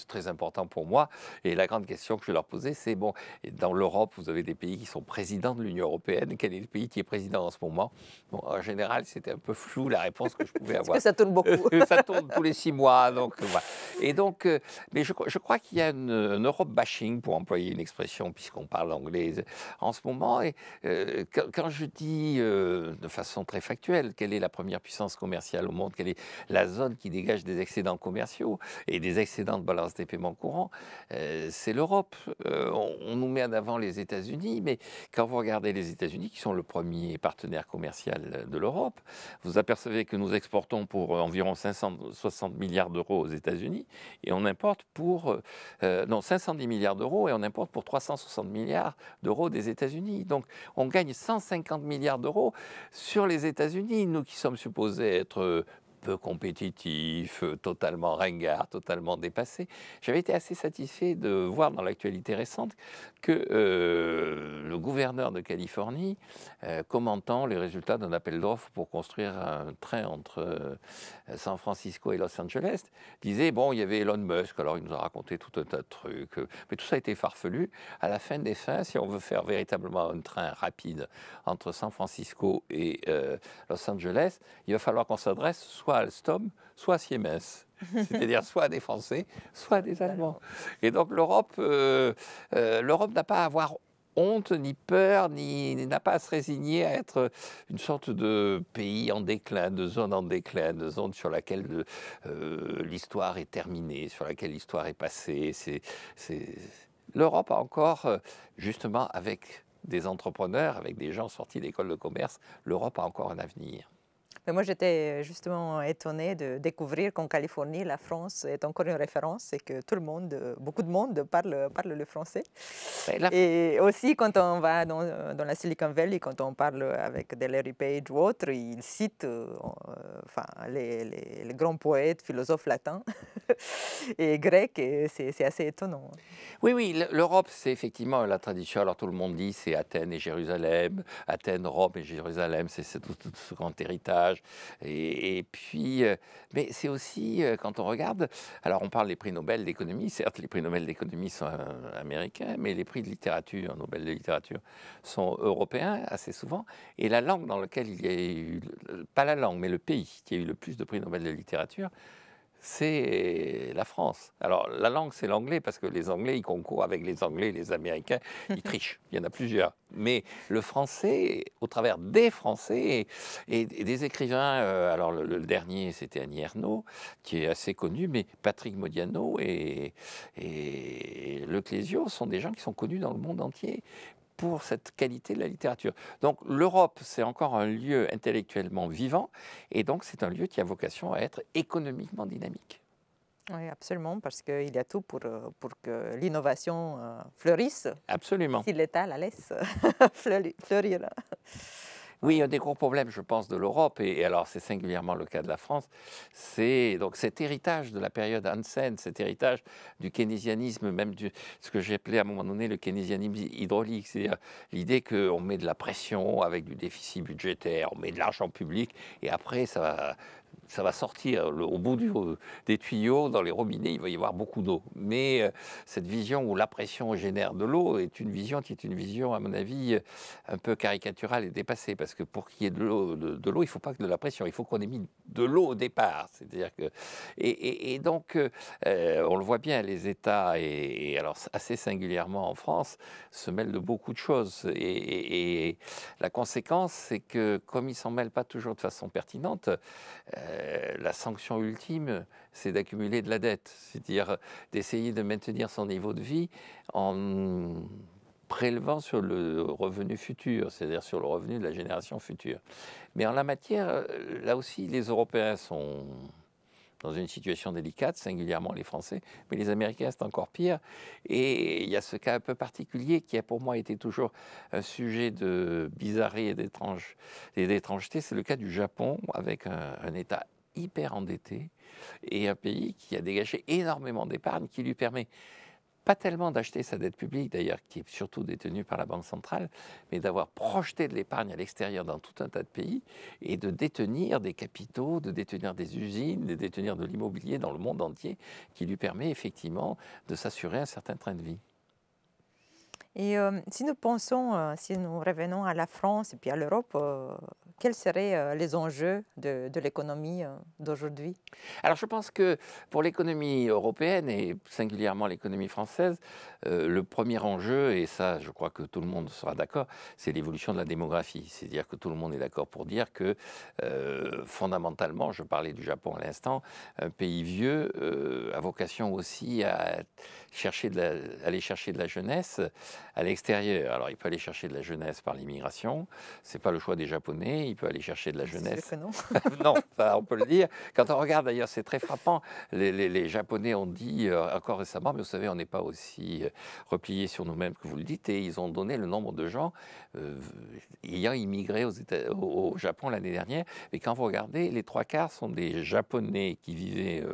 très important pour moi. Et la grande question que je leur posais, c'est, bon, dans l'Europe, vous avez des pays qui sont présidents de l'Union européenne. Quel est le pays qui est président en ce moment? Bon, en général, c'était un peu flou la réponse que je pouvais avoir. Parce que ça tourne beaucoup. Ça tourne tous les 6 mois. Donc, voilà. Et donc, mais je crois qu'il y a un Europe bashing, pour employer une expression, puisqu'on parle anglais en ce moment. Et quand je dis de façon très factuelle, quelle est la première puissance commerciale au monde, quelle est la zone qui dégage des excédents commerciaux et des excédents de balance des paiements courants, c'est l'Europe. On nous met en avant les États-Unis, mais quand vous regardez les États-Unis, qui sont le premier partenaire commercial de l'Europe, vous apercevez que nous exportons pour environ 560 milliards d'euros aux États-Unis et on importe pour 510 milliards d'euros et on importe pour 360 milliards d'euros des États-Unis. Donc on gagne 150 milliards d'euros sur les États-Unis, nous qui sommes supposés être peu compétitif, totalement ringard, totalement dépassé. J'avais été assez satisfait de voir dans l'actualité récente que le gouverneur de Californie, commentant les résultats d'un appel d'offres pour construire un train entre San Francisco et Los Angeles, disait, bon, il y avait Elon Musk, alors il nous a raconté tout un tas de trucs, mais tout ça a été farfelu. À la fin des fins, si on veut faire véritablement un train rapide entre San Francisco et Los Angeles, il va falloir qu'on s'adresse soit à Alstom, soit à Siemens. C'est-à-dire soit à des Français, soit à des Allemands. Et donc l'Europe n'a pas à avoir honte, ni peur, n'a pas à se résigner à être une sorte de pays en déclin, de zone en déclin, de zone sur laquelle l'histoire est terminée, sur laquelle l'histoire est passée. L'Europe a encore, justement, avec des entrepreneurs, avec des gens sortis d'école de commerce, l'Europe a encore un avenir. Mais moi, j'étais justement étonnée de découvrir qu'en Californie, la France est encore une référence et que tout le monde, beaucoup de monde parle le français. Et aussi, quand on va dans la Silicon Valley, quand on parle avec des Larry Page ou autres, ils citent les grands poètes, philosophes latins et grecs, et c'est assez étonnant. Oui, oui, l'Europe, c'est effectivement la tradition. Alors tout le monde dit c'est Athènes et Jérusalem, Athènes, Rome et Jérusalem, c'est tout ce grand héritage. Et puis, mais c'est aussi, quand on regarde, alors on parle des prix Nobel d'économie, certes les prix Nobel d'économie sont américains, mais les prix de littérature, Nobel de littérature, sont européens assez souvent. Et la langue dans laquelle il y a eu, pas la langue, mais le pays qui a eu le plus de prix Nobel de littérature, c'est la France. Alors, la langue, c'est l'anglais, parce que les Anglais, ils concourent avec les Anglais, les Américains, ils trichent. Il y en a plusieurs. Mais le français, au travers des Français et des écrivains, alors le dernier, c'était Annie Ernaux, qui est assez connu, mais Patrick Modiano et Le Clésio sont des gens qui sont connus dans le monde entier pour cette qualité de la littérature. Donc l'Europe, c'est encore un lieu intellectuellement vivant, et donc c'est un lieu qui a vocation à être économiquement dynamique. Oui, absolument, parce qu'il y a tout pour que l'innovation fleurisse. Absolument. Si l'État la laisse fleurir. Oui, un des gros problèmes, je pense, de l'Europe, et alors c'est singulièrement le cas de la France, c'est donc cet héritage de la période Hansen, cet héritage du keynésianisme, même ce que j'ai appelé à un moment donné le keynésianisme hydraulique, c'est-à-dire l'idée qu'on met de la pression avec du déficit budgétaire, on met de l'argent public, et après ça va sortir au bout des tuyaux, dans les robinets, il va y avoir beaucoup d'eau. Mais cette vision où la pression génère de l'eau est une vision qui est une vision, à mon avis, un peu caricaturale et dépassée. Parce que pour qu'il y ait de l'eau, il ne faut pas que de la pression, il faut qu'on ait mis de l'eau au départ. C'est-à-dire que, et donc, on le voit bien, les États, et alors assez singulièrement en France, se mêlent de beaucoup de choses. Et la conséquence, c'est que comme ils ne s'en mêlent pas toujours de façon pertinente, la sanction ultime, c'est d'accumuler de la dette, c'est-à-dire d'essayer de maintenir son niveau de vie en prélevant sur le revenu futur, c'est-à-dire sur le revenu de la génération future. Mais en la matière, là aussi, les Européens sont dans une situation délicate, singulièrement les Français, mais les Américains, c'est encore pire. Et il y a ce cas un peu particulier qui a pour moi été toujours un sujet de bizarrerie et d'étrangeté, c'est le cas du Japon, avec un État hyper endetté et un pays qui a dégagé énormément d'épargne, qui lui permet pas tellement d'acheter sa dette publique, d'ailleurs, qui est surtout détenue par la Banque centrale, mais d'avoir projeté de l'épargne à l'extérieur dans tout un tas de pays et de détenir des capitaux, de détenir des usines, de détenir de l'immobilier dans le monde entier, qui lui permet effectivement de s'assurer un certain train de vie. Et si nous pensons, si nous revenons à la France et puis à l'Europe, quels seraient les enjeux de l'économie d'aujourd'hui? Alors je pense que pour l'économie européenne et singulièrement l'économie française, le premier enjeu, et ça je crois que tout le monde sera d'accord, c'est l'évolution de la démographie. C'est-à-dire que tout le monde est d'accord pour dire que fondamentalement, je parlais du Japon à l'instant, un pays vieux a vocation aussi à aller chercher de la jeunesse à l'extérieur. Alors il peut aller chercher de la jeunesse par l'immigration, c'est pas le choix des Japonais, il peut aller chercher de la jeunesse. C'est sûr que non. Non, ça, on peut le dire. Quand on regarde d'ailleurs, c'est très frappant. Les Japonais ont dit encore récemment, mais vous savez, on n'est pas aussi repliés sur nous-mêmes que vous le dites, et ils ont donné le nombre de gens ayant immigré au Japon l'année dernière. Et quand vous regardez, les 3/4 sont des Japonais qui vivaient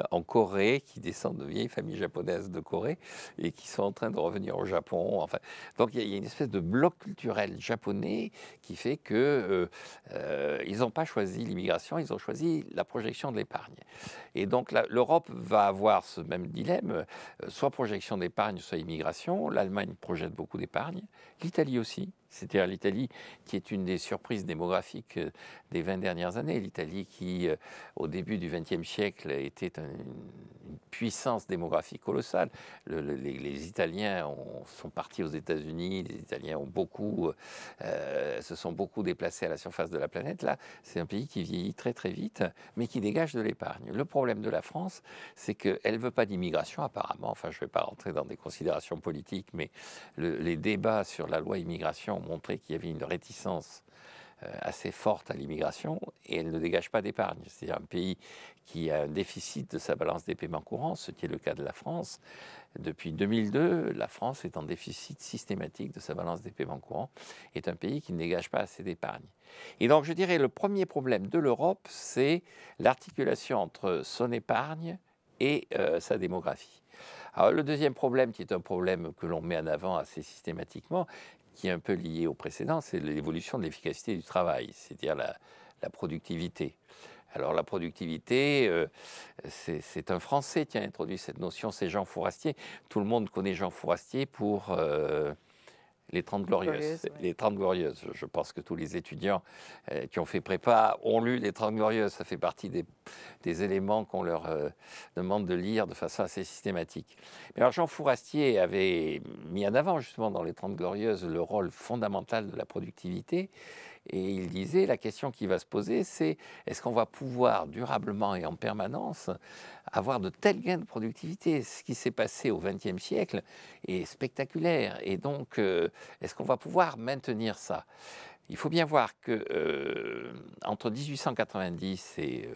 en Corée, qui descendent de vieilles familles japonaises de Corée et qui sont en train de revenir au Japon. Enfin, donc il y a une espèce de bloc culturel japonais qui fait que ils n'ont pas choisi l'immigration, ils ont choisi la projection de l'épargne. Et donc l'Europe va avoir ce même dilemme, soit projection d'épargne, soit immigration. L'Allemagne projette beaucoup d'épargne, l'Italie aussi. C'est-à-dire l'Italie qui est une des surprises démographiques des 20 dernières années. L'Italie qui, au début du XXe siècle, était une puissance démographique colossale. Les Italiens sont partis aux États-Unis, les Italiens se sont beaucoup déplacés à la surface de la planète. Là, c'est un pays qui vieillit très très vite, mais qui dégage de l'épargne. Le problème de la France, c'est qu'elle ne veut pas d'immigration apparemment. Enfin, je ne vais pas rentrer dans des considérations politiques, mais les débats sur la loi immigration ont montré qu'il y avait une réticence assez forte à l'immigration et elle ne dégage pas d'épargne. C'est un pays qui a un déficit de sa balance des paiements courants, ce qui est le cas de la France. Depuis 2002, la France est en déficit systématique de sa balance des paiements courants, est un pays qui ne dégage pas assez d'épargne. Et donc je dirais le premier problème de l'Europe, c'est l'articulation entre son épargne et sa démographie. Alors, le deuxième problème, qui est un problème que l'on met en avant assez systématiquement, qui est un peu lié au précédent, c'est l'évolution de l'efficacité du travail, c'est-à-dire la productivité. Alors la productivité, c'est un Français qui a introduit cette notion, c'est Jean Fourastier. Tout le monde connaît Jean Fourastier pour les 30 Glorieuses. Ouais. Les 30 Glorieuses. Je pense que tous les étudiants qui ont fait prépa ont lu les 30 Glorieuses. Ça fait partie des éléments qu'on leur demande de lire de façon assez systématique. Mais alors Jean Fourastier avait mis en avant justement dans les 30 Glorieuses le rôle fondamental de la productivité. Et il disait, la question qui va se poser, c'est est-ce qu'on va pouvoir durablement et en permanence avoir de tels gains de productivité? Ce qui s'est passé au XXe siècle est spectaculaire. Et donc, est-ce qu'on va pouvoir maintenir ça? Il faut bien voir que entre 1890 et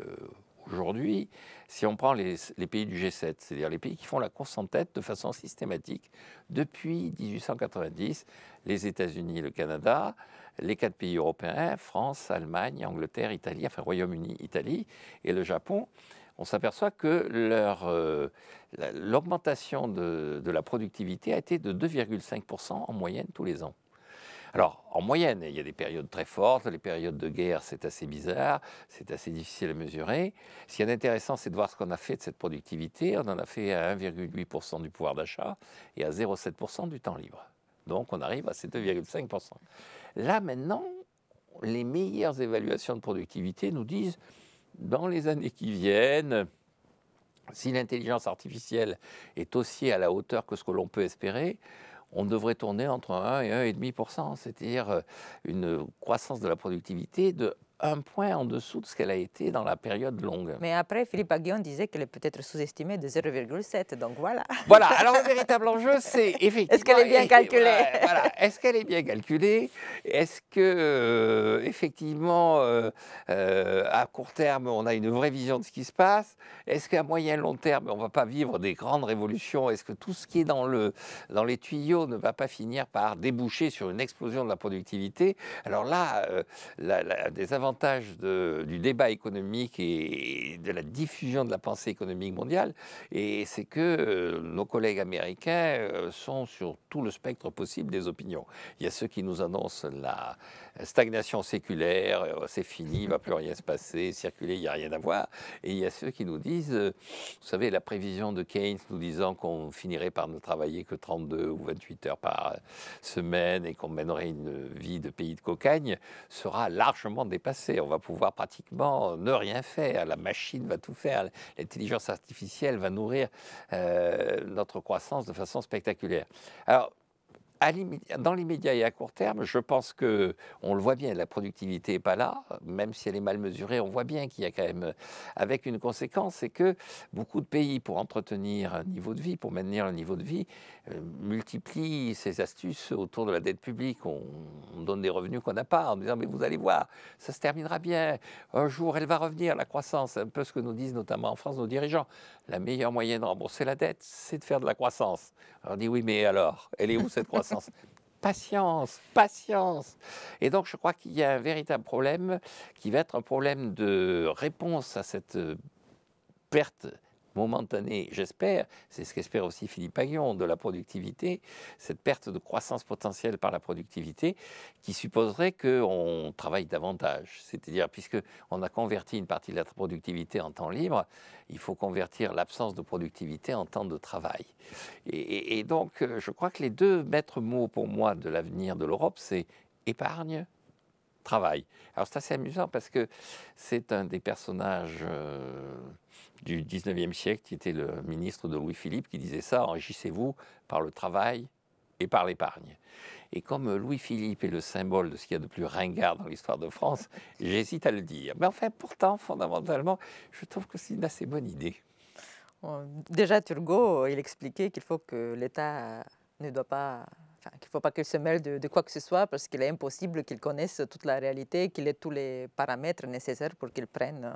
aujourd'hui, si on prend les pays du G7, c'est-à-dire les pays qui font la course en tête de façon systématique depuis 1890, les États-Unis, le Canada, les 4 pays européens, France, Allemagne, Angleterre, Italie, enfin Royaume-Uni, Italie et le Japon, on s'aperçoit que l'augmentation de la productivité a été de 2,5% en moyenne tous les ans. Alors, en moyenne, il y a des périodes très fortes, les périodes de guerre, c'est assez bizarre, c'est assez difficile à mesurer. Ce qui est intéressant, c'est de voir ce qu'on a fait de cette productivité. On en a fait à 1,8% du pouvoir d'achat et à 0,7% du temps libre. Donc, on arrive à ces 2,5%. Là, maintenant, les meilleures évaluations de productivité nous disent, dans les années qui viennent, si l'intelligence artificielle est aussi à la hauteur que ce que l'on peut espérer, on devrait tourner entre 1 et 1,5%, c'est-à-dire une croissance de la productivité de 1 point en dessous de ce qu'elle a été dans la période longue. Mais après, Philippe Aghion disait qu'elle est peut-être sous-estimée de 0,7, donc voilà. Voilà, alors le véritable enjeu, c'est effectivement... Est-ce qu'elle est bien calculée? Voilà, est-ce qu'elle est bien calculée? Est-ce que, effectivement, à court terme, on a une vraie vision de ce qui se passe? Est-ce qu'à moyen et long terme, on ne va pas vivre des grandes révolutions? Est-ce que tout ce qui est dans les tuyaux ne va pas finir par déboucher sur une explosion de la productivité? Alors là, des avantages du débat économique et de la diffusion de la pensée économique mondiale, et c'est que nos collègues américains sont sur tout le spectre possible des opinions. Il y a ceux qui nous annoncent la stagnation séculaire, c'est fini, il ne va plus rien se passer, circuler, il n'y a rien à voir. Et il y a ceux qui nous disent, vous savez, la prévision de Keynes nous disant qu'on finirait par ne travailler que 32 ou 28 heures par semaine et qu'on mènerait une vie de pays de cocagne sera largement dépassée. On va pouvoir pratiquement ne rien faire. La machine va tout faire. L'intelligence artificielle va nourrir notre croissance de façon spectaculaire. Alors, dans l'immédiat et à court terme, je pense qu'on le voit bien, la productivité n'est pas là, même si elle est mal mesurée, on voit bien qu'il y a quand même, avec une conséquence, c'est que beaucoup de pays, pour entretenir un niveau de vie, pour maintenir un niveau de vie, multiplient ces astuces autour de la dette publique. On donne des revenus qu'on n'a pas, en disant, mais vous allez voir, ça se terminera bien, un jour elle va revenir, la croissance, c'est un peu ce que nous disent notamment en France nos dirigeants. La meilleure moyenne de rembourser la dette, c'est de faire de la croissance. Alors on dit, oui, mais alors, elle est où cette croissance? Patience, patience. Et donc, je crois qu'il y a un véritable problème qui va être un problème de réponse à cette perte momentanée, j'espère, c'est ce qu'espère aussi Philippe Aghion, de la productivité, cette perte de croissance potentielle par la productivité qui supposerait qu'on travaille davantage. C'est-à-dire, puisqu'on a converti une partie de la productivité en temps libre, il faut convertir l'absence de productivité en temps de travail. Et donc, je crois que les deux maîtres mots pour moi de l'avenir de l'Europe, c'est épargne, travail. Alors c'est assez amusant parce que c'est un des personnages du 19e siècle qui était le ministre de Louis-Philippe qui disait ça, enrichissez-vous par le travail et par l'épargne. Et comme Louis-Philippe est le symbole de ce qu'il y a de plus ringard dans l'histoire de France, j'hésite à le dire. Mais enfin, pourtant, fondamentalement, je trouve que c'est une assez bonne idée. Déjà, Turgot, il expliquait qu'il faut que l'État ne doit pas... qu'il ne faut pas qu'il se mêle de quoi que ce soit parce qu'il est impossible qu'il connaisse toute la réalité, qu'il ait tous les paramètres nécessaires pour qu'il prenne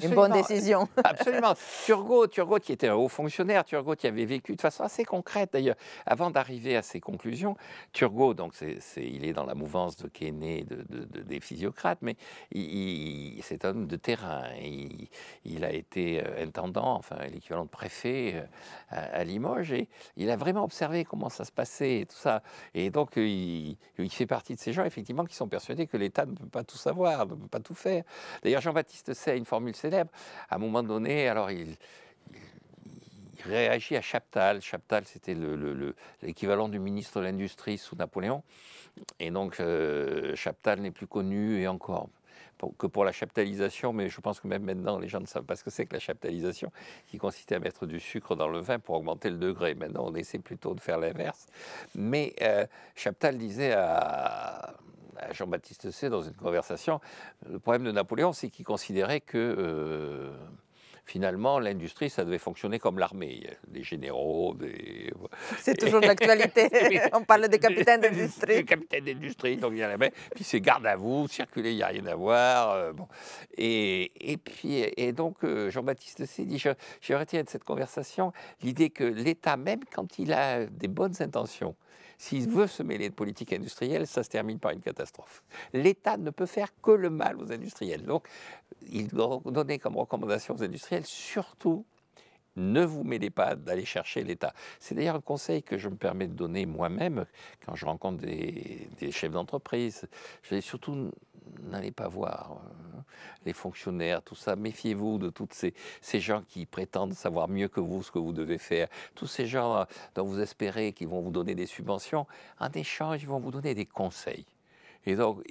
une bonne décision. Absolument. Turgot qui était un haut fonctionnaire, Turgot qui avait vécu de façon assez concrète d'ailleurs. Avant d'arriver à ses conclusions, Turgot, donc il est dans la mouvance de Quesnay, des physiocrates, mais c'est un homme de terrain. Il a été intendant, enfin l'équivalent de préfet à Limoges, et il a vraiment observé comment ça se passait et tout ça. Et donc, il fait partie de ces gens, effectivement, qui sont persuadés que l'État ne peut pas tout savoir, ne peut pas tout faire. D'ailleurs, Jean-Baptiste Say a une formule célèbre. À un moment donné, alors, il réagit à Chaptal. Chaptal, c'était l'équivalent du ministre de l'Industrie sous Napoléon. Et donc, Chaptal n'est plus connu, et encore que pour la chaptalisation, mais je pense que même maintenant, les gens ne savent pas ce que c'est que la chaptalisation, qui consistait à mettre du sucre dans le vin pour augmenter le degré. Maintenant, on essaie plutôt de faire l'inverse. Mais Chaptal disait à Jean-Baptiste Say dans une conversation, le problème de Napoléon, c'est qu'il considérait que finalement, l'industrie, ça devait fonctionner comme l'armée. Il y a des généraux, des... C'est toujours d'actualité. On parle des capitaines d'industrie. Des capitaines d'industrie, donc il y en avait. Puis c'est garde à vous, circuler, il n'y a rien à voir. Bon. Et donc, Jean-Baptiste Say dit, je retiens de cette conversation l'idée que l'État, même quand il a des bonnes intentions, s'il veut se mêler de politique industrielle, ça se termine par une catastrophe. L'État ne peut faire que le mal aux industriels. Donc, il doit donner comme recommandation aux industriels, surtout, ne vous mêlez pas d'aller chercher l'État. C'est d'ailleurs un conseil que je me permets de donner moi-même quand je rencontre des chefs d'entreprise. Je dis surtout, n'allez pas voir les fonctionnaires, tout ça. Méfiez-vous de tous ces gens qui prétendent savoir mieux que vous ce que vous devez faire. Tous ces gens dont vous espérez qu'ils vont vous donner des subventions. En échange, ils vont vous donner des conseils. Et donc,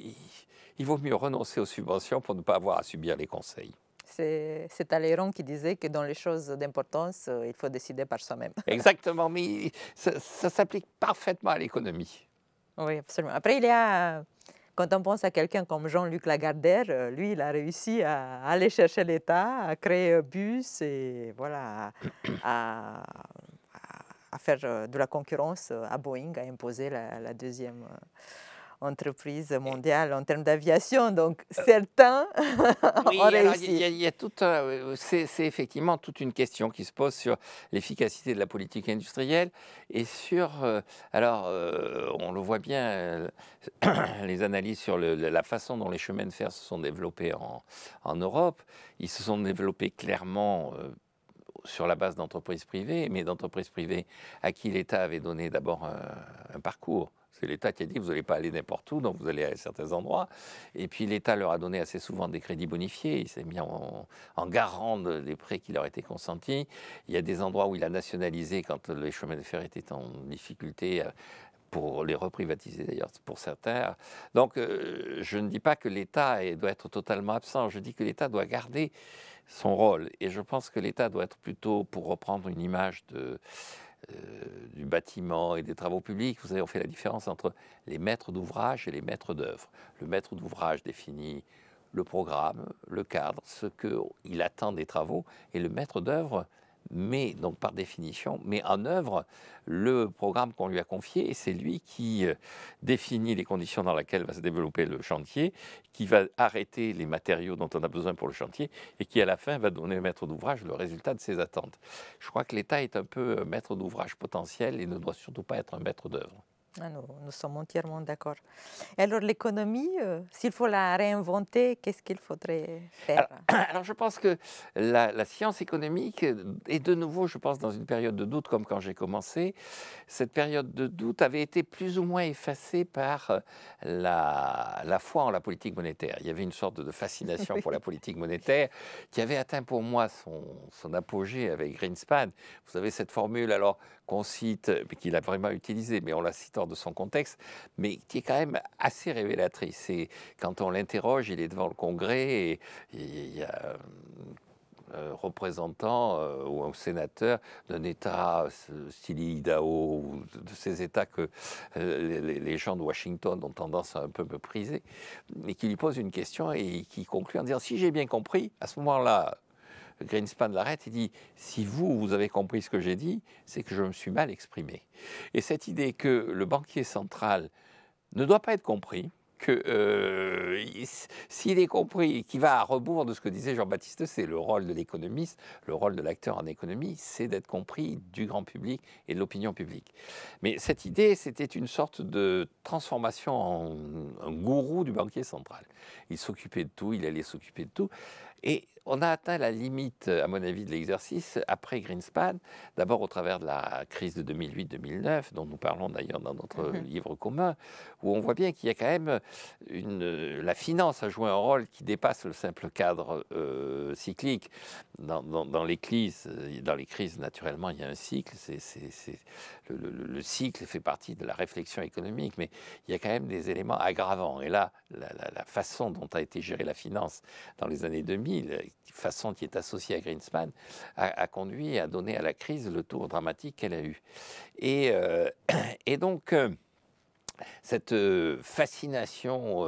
il vaut mieux renoncer aux subventions pour ne pas avoir à subir les conseils. C'est Talleyrand qui disait que dans les choses d'importance, il faut décider par soi-même. Exactement, mais ça s'applique parfaitement à l'économie. Oui, absolument. Après, quand on pense à quelqu'un comme Jean-Luc Lagardère, lui, il a réussi à aller chercher l'État, à créer un bus et voilà, à faire de la concurrence à Boeing, à imposer la deuxième entreprise mondiale en termes d'aviation, donc certains Oui, ont alors réussi. il y a tout c'est effectivement toute une question qui se pose sur l'efficacité de la politique industrielle et sur, on le voit bien, les analyses sur la façon dont les chemins de fer se sont développés en Europe. Ils se sont développés clairement sur la base d'entreprises privées, mais d'entreprises privées à qui l'État avait donné d'abord un parcours. C'est l'État qui a dit vous n'allez pas aller n'importe où, donc vous allez à certains endroits. Et puis l'État leur a donné assez souvent des crédits bonifiés. Il s'est mis en garant des prêts qui leur étaient consentis. Il y a des endroits où il a nationalisé quand les chemins de fer étaient en difficulté pour les reprivatiser d'ailleurs pour certains. Donc je ne dis pas que l'État doit être totalement absent. Je dis que l'État doit garder son rôle. Et je pense que l'État doit être plutôt, pour reprendre une image du bâtiment et des travaux publics, vous savez, on fait la différence entre les maîtres d'ouvrage et les maîtres d'œuvre. Le maître d'ouvrage définit le programme, le cadre, ce qu'il attend des travaux, et le maître d'œuvre met, donc par définition, met en œuvre le programme qu'on lui a confié, et c'est lui qui définit les conditions dans lesquelles va se développer le chantier, qui va arrêter les matériaux dont on a besoin pour le chantier, et qui à la fin va donner au maître d'ouvrage le résultat de ses attentes. Je crois que l'État est un peu maître d'ouvrage potentiel et ne doit surtout pas être un maître d'œuvre. Ah, nous sommes entièrement d'accord. Et alors l'économie, s'il faut la réinventer, qu'est-ce qu'il faudrait faire? Alors, je pense que la science économique est de nouveau, je pense, dans une période de doute, comme quand j'ai commencé. Cette période de doute avait été plus ou moins effacée par la foi en la politique monétaire. Il y avait une sorte de fascination pour la politique monétaire qui avait atteint pour moi son apogée avec Greenspan. Vous savez, cette formule, alors qu'on cite, mais qu'il a vraiment utilisée, mais on la cite hors de son contexte, mais qui est quand même assez révélatrice. Et quand on l'interroge, il est devant le Congrès et il y a un représentant ou un sénateur d'un État style Idaho, ou de ces États que les gens de Washington ont tendance à un peu mépriser, et qui lui pose une question et qui conclut en disant « Si j'ai bien compris, à ce moment-là, Greenspan l'arrête et dit « Si vous avez compris ce que j'ai dit, c'est que je me suis mal exprimé. » Et cette idée que le banquier central ne doit pas être compris, que s'il est compris, qui va à rebours de ce que disait Jean-Baptiste, c'est le rôle de l'économiste, le rôle de l'acteur en économie, c'est d'être compris du grand public et de l'opinion publique. Mais cette idée, c'était une sorte de transformation en un gourou du banquier central. Il s'occupait de tout, il allait s'occuper de tout. Et on a atteint la limite, à mon avis, de l'exercice après Greenspan, d'abord au travers de la crise de 2008-2009, dont nous parlons d'ailleurs dans notre livre commun, où on voit bien qu'il y a quand même la finance a joué un rôle qui dépasse le simple cadre cyclique. Dans les crises, naturellement, il y a un cycle. Le cycle fait partie de la réflexion économique, mais il y a quand même des éléments aggravants. Et là, la façon dont a été gérée la finance dans les années 2000, façon qui est associée à Greenspan, a conduit à donner à la crise le tour dramatique qu'elle a eu. Et donc, cette fascination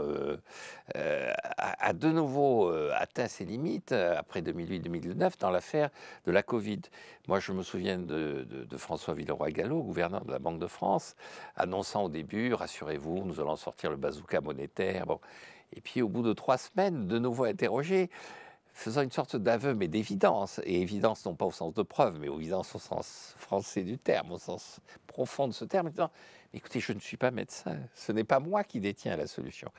a de nouveau atteint ses limites après 2008-2009 dans l'affaire de la Covid. Moi, je me souviens de François Villeroy-Gallo, gouverneur de la Banque de France, annonçant au début, rassurez-vous, nous allons sortir le bazooka monétaire. Bon. Et puis, au bout de 3 semaines, de nouveau interrogé, faisant une sorte d'aveu, mais d'évidence, et évidence non pas au sens de preuve, mais évidence au sens français du terme, au sens profond de ce terme, disant, écoutez, je ne suis pas médecin, ce n'est pas moi qui détiens la solution.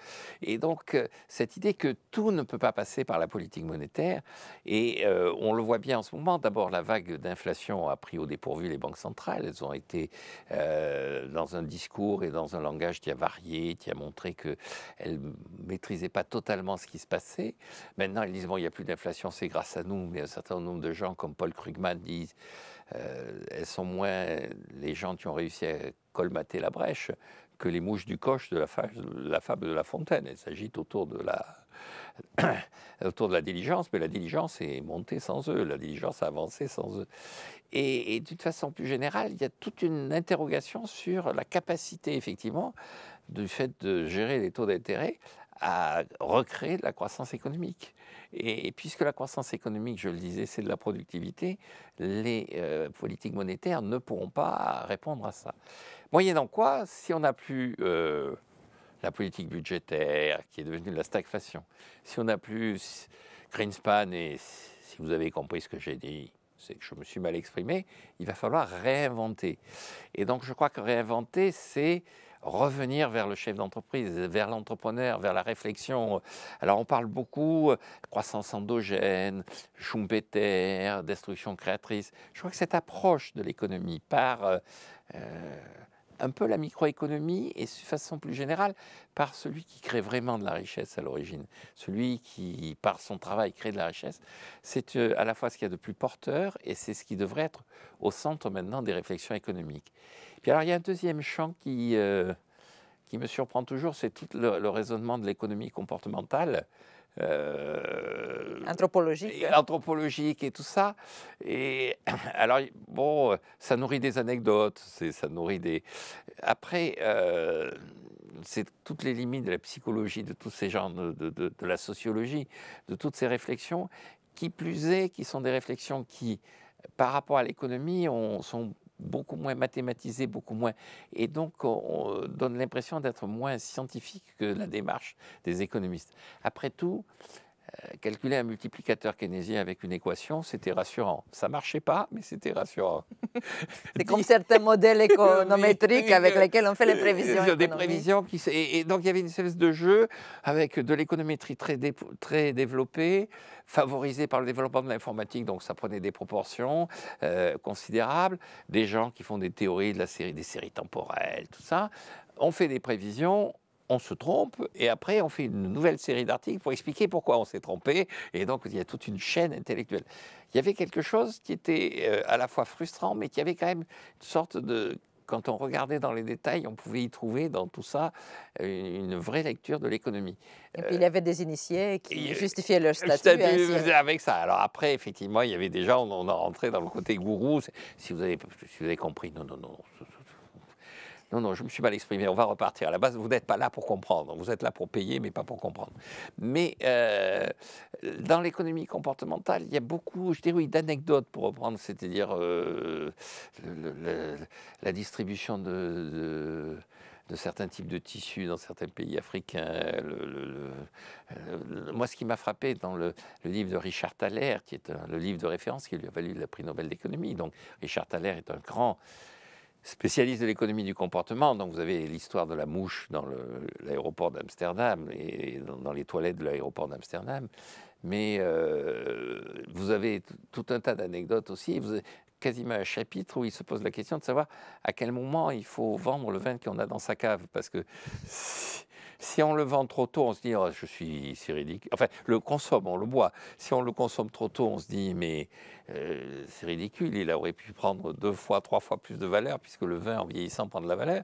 Et donc, cette idée que tout ne peut pas passer par la politique monétaire, et on le voit bien en ce moment, d'abord la vague d'inflation a pris au dépourvu les banques centrales, elles ont été dans un discours et dans un langage qui a varié, qui a montré qu'elles ne maîtrisaient pas totalement ce qui se passait. Maintenant, elles disent, bon, il n'y a plus d'inflation, c'est grâce à nous, mais un certain nombre de gens comme Paul Krugman disent, elles sont moins les gens qui ont réussi à colmater la brèche que les mouches du coche de la fable de La Fontaine. Elles s'agitent autour de la diligence, mais la diligence est montée sans eux, la diligence a avancé sans eux. Et d'une façon plus générale, il y a toute une interrogation sur la capacité, effectivement, du fait de gérer les taux d'intérêt à recréer de la croissance économique. Et puisque la croissance économique, je le disais, c'est de la productivité, les politiques monétaires ne pourront pas répondre à ça. Moyennant quoi, si on n'a plus la politique budgétaire qui est devenue de la stagflation, si on n'a plus Greenspan, et si vous avez compris ce que j'ai dit, c'est que je me suis mal exprimé, il va falloir réinventer. Et donc je crois que réinventer, c'est revenir vers le chef d'entreprise, vers l'entrepreneur, vers la réflexion. Alors on parle beaucoup croissance endogène, Schumpeter, destruction créatrice. Je crois que cette approche de l'économie par un peu la microéconomie et de façon plus générale par celui qui crée vraiment de la richesse à l'origine, celui qui par son travail crée de la richesse, c'est à la fois ce qu'il y a de plus porteur et c'est ce qui devrait être au centre maintenant des réflexions économiques. Puis alors il y a un deuxième champ qui me surprend toujours, c'est tout le raisonnement de l'économie comportementale. Anthropologique et tout ça. Et alors, bon, ça nourrit des anecdotes, ça nourrit des... Après, c'est toutes les limites de la psychologie, de tous ces genres, de la sociologie, de toutes ces réflexions, qui plus est, qui sont des réflexions qui, par rapport à l'économie, sont beaucoup moins mathématisées, beaucoup moins... Et donc, on donne l'impression d'être moins scientifique que la démarche des économistes. Après tout, calculer un multiplicateur keynésien avec une équation, c'était rassurant. Ça ne marchait pas, mais c'était rassurant. C'est comme certains modèles économétriques avec lesquels on fait les prévisions. Des prévisions et donc il y avait une espèce de jeu avec de l'économétrie très développée, favorisée par le développement de l'informatique, donc ça prenait des proportions considérables. Des gens qui font des théories de des séries temporelles, tout ça. On fait des prévisions. On se trompe et après on fait une nouvelle série d'articles pour expliquer pourquoi on s'est trompé et donc il y a toute une chaîne intellectuelle. Il y avait quelque chose qui était à la fois frustrant mais qui avait quand même une sorte de... Quand on regardait dans les détails, on pouvait y trouver dans tout ça une vraie lecture de l'économie. Et puis il y avait des initiés qui justifiaient leur statut. Avec ça. Alors après, effectivement, il y avait des gens, on est rentré dans le côté gourou. Si vous avez compris, non. Non, je me suis mal exprimé, on va repartir. À la base, vous n'êtes pas là pour comprendre, vous êtes là pour payer, mais pas pour comprendre. Mais dans l'économie comportementale, il y a beaucoup, je dirais, d'anecdotes pour reprendre, c'est-à-dire la distribution de certains types de tissus dans certains pays africains. Moi, ce qui m'a frappé dans le livre de Richard Thaler, qui est le livre de référence qui lui a valu le prix Nobel d'économie, donc Richard Thaler est un grand spécialiste de l'économie du comportement. Donc vous avez l'histoire de la mouche dans l'aéroport d'Amsterdam et dans les toilettes de l'aéroport d'Amsterdam. Mais vous avez tout un tas d'anecdotes aussi. Vous avez quasiment un chapitre où il se pose la question de savoir à quel moment il faut vendre le vin qu'on a dans sa cave. Parce que si on le vend trop tôt, on se dit oh, c'est ridicule. Enfin, le consomme, on le boit. Si on le consomme trop tôt, on se dit mais c'est ridicule. Il aurait pu prendre 2 fois, 3 fois plus de valeur puisque le vin en vieillissant prend de la valeur.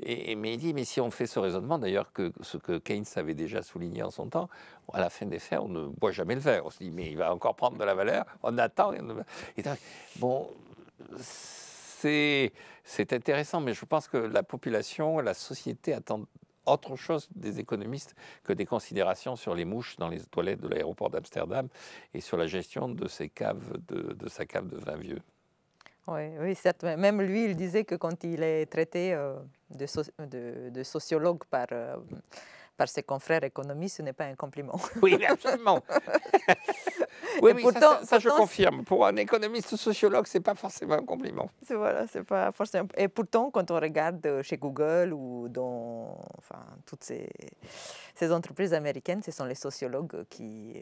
Mais il dit mais si on fait ce raisonnement, d'ailleurs que ce que Keynes avait déjà souligné en son temps, à la fin des faits, on ne boit jamais le vin. On se dit mais il va encore prendre de la valeur. On attend. Et donc, bon. c'est intéressant, mais je pense que la population, la société attend autre chose des économistes que des considérations sur les mouches dans les toilettes de l'aéroport d'Amsterdam et sur la gestion de ses caves, de sa cave de vin vieux. Oui, oui, certes. Même lui, il disait que quand il est traité de sociologue par ses confrères économistes, ce n'est pas un compliment. Oui, absolument. Oui, oui, pourtant, ça je confirme. Pour un économiste sociologue, c'est pas forcément un compliment. Voilà, c'est pas forcément. Et pourtant, quand on regarde chez Google ou dans toutes ces entreprises américaines, ce sont les sociologues qui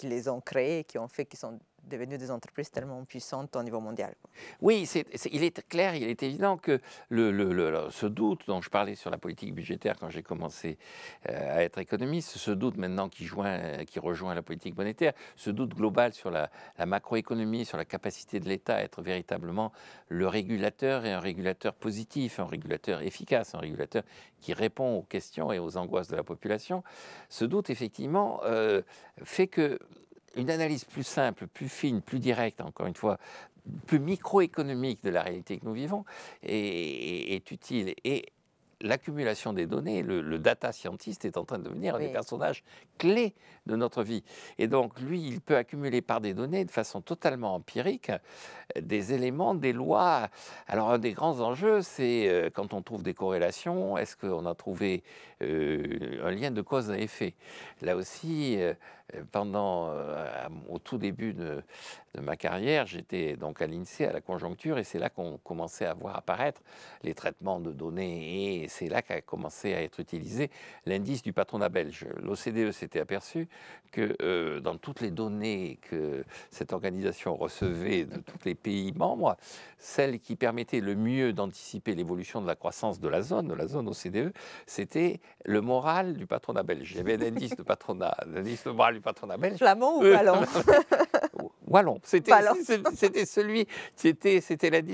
les ont créées, qui ont fait qu'ils sont devenues des entreprises tellement puissantes au niveau mondial. Oui, il est clair, il est évident que ce doute dont je parlais sur la politique budgétaire quand j'ai commencé à être économiste, ce doute maintenant qui rejoint la politique monétaire, ce doute global sur la macroéconomie, sur la capacité de l'État à être véritablement le régulateur et un régulateur positif, un régulateur efficace, un régulateur qui répond aux questions et aux angoisses de la population, ce doute effectivement fait que une analyse plus simple, plus fine, plus directe, encore une fois, plus microéconomique de la réalité que nous vivons est utile. Et l'accumulation des données, le data scientist est en train de devenir un des personnages clés de notre vie. Et donc, lui, il peut accumuler par des données de façon totalement empirique des éléments, des lois. Alors, un des grands enjeux, c'est quand on trouve des corrélations, est-ce qu'on a trouvé un lien de cause à effet? Là aussi, au tout début de ma carrière, j'étais donc à l'INSEE, à la conjoncture, et c'est là qu'on commençait à voir apparaître les traitements de données, et c'est là qu'a commencé à être utilisé l'indice du patronat belge. L'OCDE s'était aperçu que dans toutes les données que cette organisation recevait de tous les pays membres, celle qui permettait le mieux d'anticiper l'évolution de la croissance de la zone OCDE, c'était le moral du patronat belge. Il y avait l'indice de moral du patronat belge. Flamand ou wallon? Wallon. C'était l'indice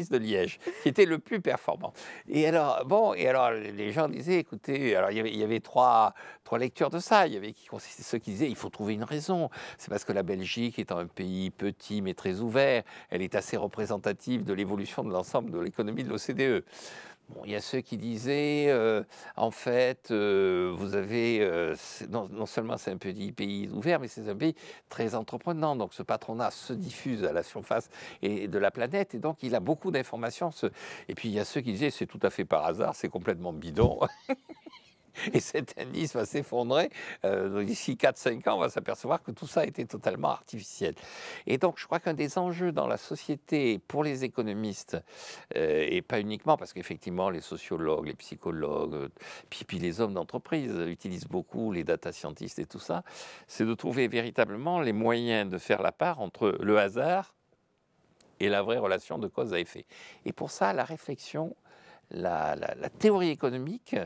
de Liège, qui était le plus performant. Et alors, les gens disaient, écoutez, alors il y avait trois lectures de ça. Il y avait ceux qui disaient, il faut trouver une raison. C'est parce que la Belgique étant un pays petit mais très ouvert, elle est assez représentative de l'évolution de l'ensemble de l'économie de l'OCDE. Bon, il y a ceux qui disaient, en fait, vous avez, non seulement c'est un petit pays ouvert, mais c'est un pays très entreprenant. Donc ce patronat se diffuse à la surface de la planète, et donc il a beaucoup d'informations. Et puis il y a ceux qui disaient, c'est tout à fait par hasard, c'est complètement bidon. Et cet indice va s'effondrer. D'ici 4-5 ans, on va s'apercevoir que tout ça a été totalement artificiel. Et donc, je crois qu'un des enjeux dans la société pour les économistes, et pas uniquement parce qu'effectivement, les sociologues, les psychologues, puis les hommes d'entreprise utilisent beaucoup les data scientists et tout ça, c'est de trouver véritablement les moyens de faire la part entre le hasard et la vraie relation de cause à effet. Et pour ça, la réflexion, la théorie économique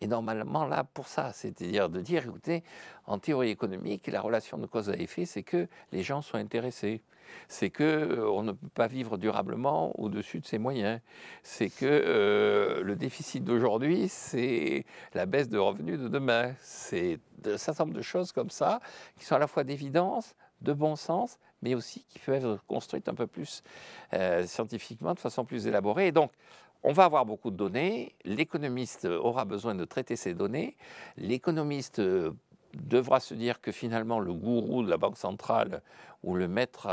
est normalement là pour ça, c'est-à-dire de dire, écoutez, en théorie économique, la relation de cause à effet, c'est que les gens sont intéressés, c'est qu'on ne peut pas vivre durablement au-dessus de ses moyens, c'est que le déficit d'aujourd'hui, c'est la baisse de revenus de demain, c'est un certain nombre de choses comme ça, qui sont à la fois d'évidence, de bon sens, mais aussi qui peuvent être construites un peu plus scientifiquement, de façon plus élaborée. Et donc, on va avoir beaucoup de données, l'économiste aura besoin de traiter ces données, l'économiste devra se dire que finalement le gourou de la Banque centrale ou le maître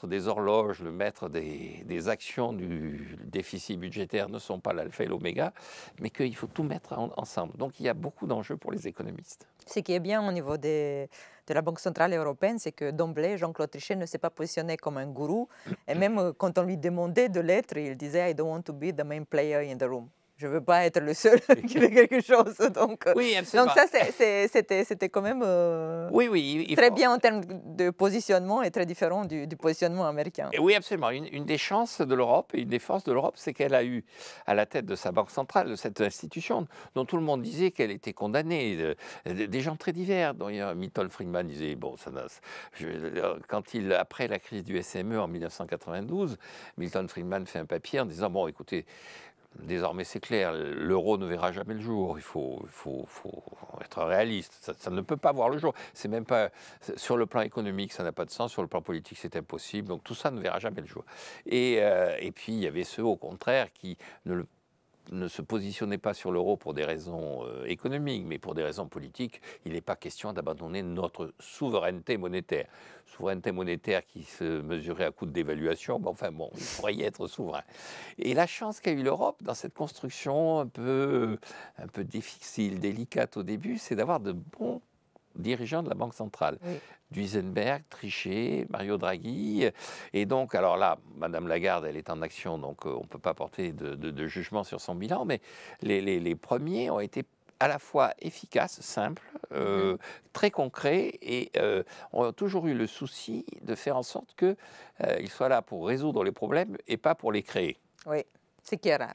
des horloges, le maître des actions du déficit budgétaire ne sont pas l'alpha et l'oméga, mais qu'il faut tout mettre ensemble. Donc il y a beaucoup d'enjeux pour les économistes. Ce qui est bien au niveau de la Banque centrale européenne, c'est que d'emblée, Jean-Claude Trichet ne s'est pas positionné comme un gourou. Et même quand on lui demandait de l'être, il disait « I don't want to be the main player in the room ». Je ne veux pas être le seul qui fait quelque chose. Donc, oui, absolument. Donc ça, c'était quand même très bien en termes de positionnement et très différent du positionnement américain. Et oui, absolument. Une des chances de l'Europe et une des forces de l'Europe, c'est qu'elle a eu à la tête de sa banque centrale, de cette institution dont tout le monde disait qu'elle était condamnée, des gens très divers. Dont Milton Friedman disait, bon, après la crise du SME en 1992, Milton Friedman fait un papier en disant, bon, écoutez, Désormais, c'est clair, l'euro ne verra jamais le jour. Il faut être réaliste. Ça ne peut pas voir le jour. C'est même pas sur le plan économique, ça n'a pas de sens. Sur le plan politique, c'est impossible. Donc tout ça ne verra jamais le jour. Et puis il y avait ceux, au contraire, qui ne se positionnaient pas sur l'euro pour des raisons économiques, mais pour des raisons politiques. Il n'est pas question d'abandonner notre souveraineté monétaire. Souveraineté monétaire qui se mesurait à coup de dévaluation, mais enfin bon, il pourrait y être souverain. Et la chance qu'a eu l'Europe dans cette construction un peu difficile, délicate au début, c'est d'avoir de bons dirigeants de la Banque centrale. Oui. Duisenberg, Trichet, Mario Draghi. Et donc, alors là, Madame Lagarde, elle est en action, donc on ne peut pas porter de jugement sur son bilan, mais les premiers ont été à la fois efficaces, simples, très concrets, et ont toujours eu le souci de faire en sorte qu'ils soient là pour résoudre les problèmes et pas pour les créer. Oui, ce qui est rare.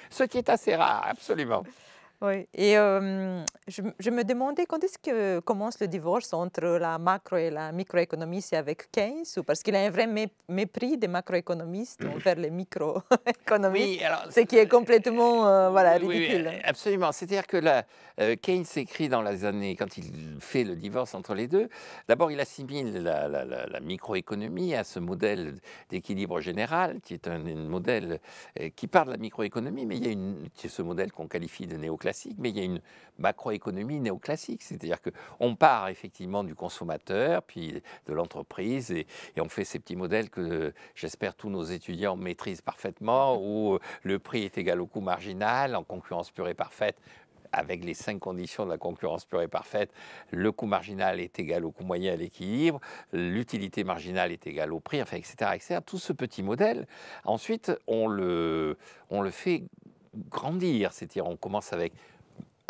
Ce qui est assez rare, absolument. Oui, et je me demandais quand est-ce que commence le divorce entre la macro et la microéconomie, c'est avec Keynes, ou parce qu'il y a un vrai mépris des macroéconomistes envers les microéconomistes, Oui, alors, ce qui est complètement voilà, oui, ridicule. absolument. C'est-à-dire que là, Keynes écrit dans les années, quand il fait le divorce entre les deux, d'abord il assimile la microéconomie à ce modèle d'équilibre général, qui est un modèle qui part de la microéconomie, mais il y a c'est ce modèle qu'on qualifie de néoclassique, mais il y a une macroéconomie néoclassique, c'est-à-dire qu'on part effectivement du consommateur, puis de l'entreprise, et on fait ces petits modèles que j'espère tous nos étudiants maîtrisent parfaitement, où le prix est égal au coût marginal, en concurrence pure et parfaite. Avec les 5 conditions de la concurrence pure et parfaite, le coût marginal est égal au coût moyen à l'équilibre, l'utilité marginale est égale au prix, enfin, etc., etc. Tout ce petit modèle, ensuite, on le fait grandir, c'est-à-dire on commence avec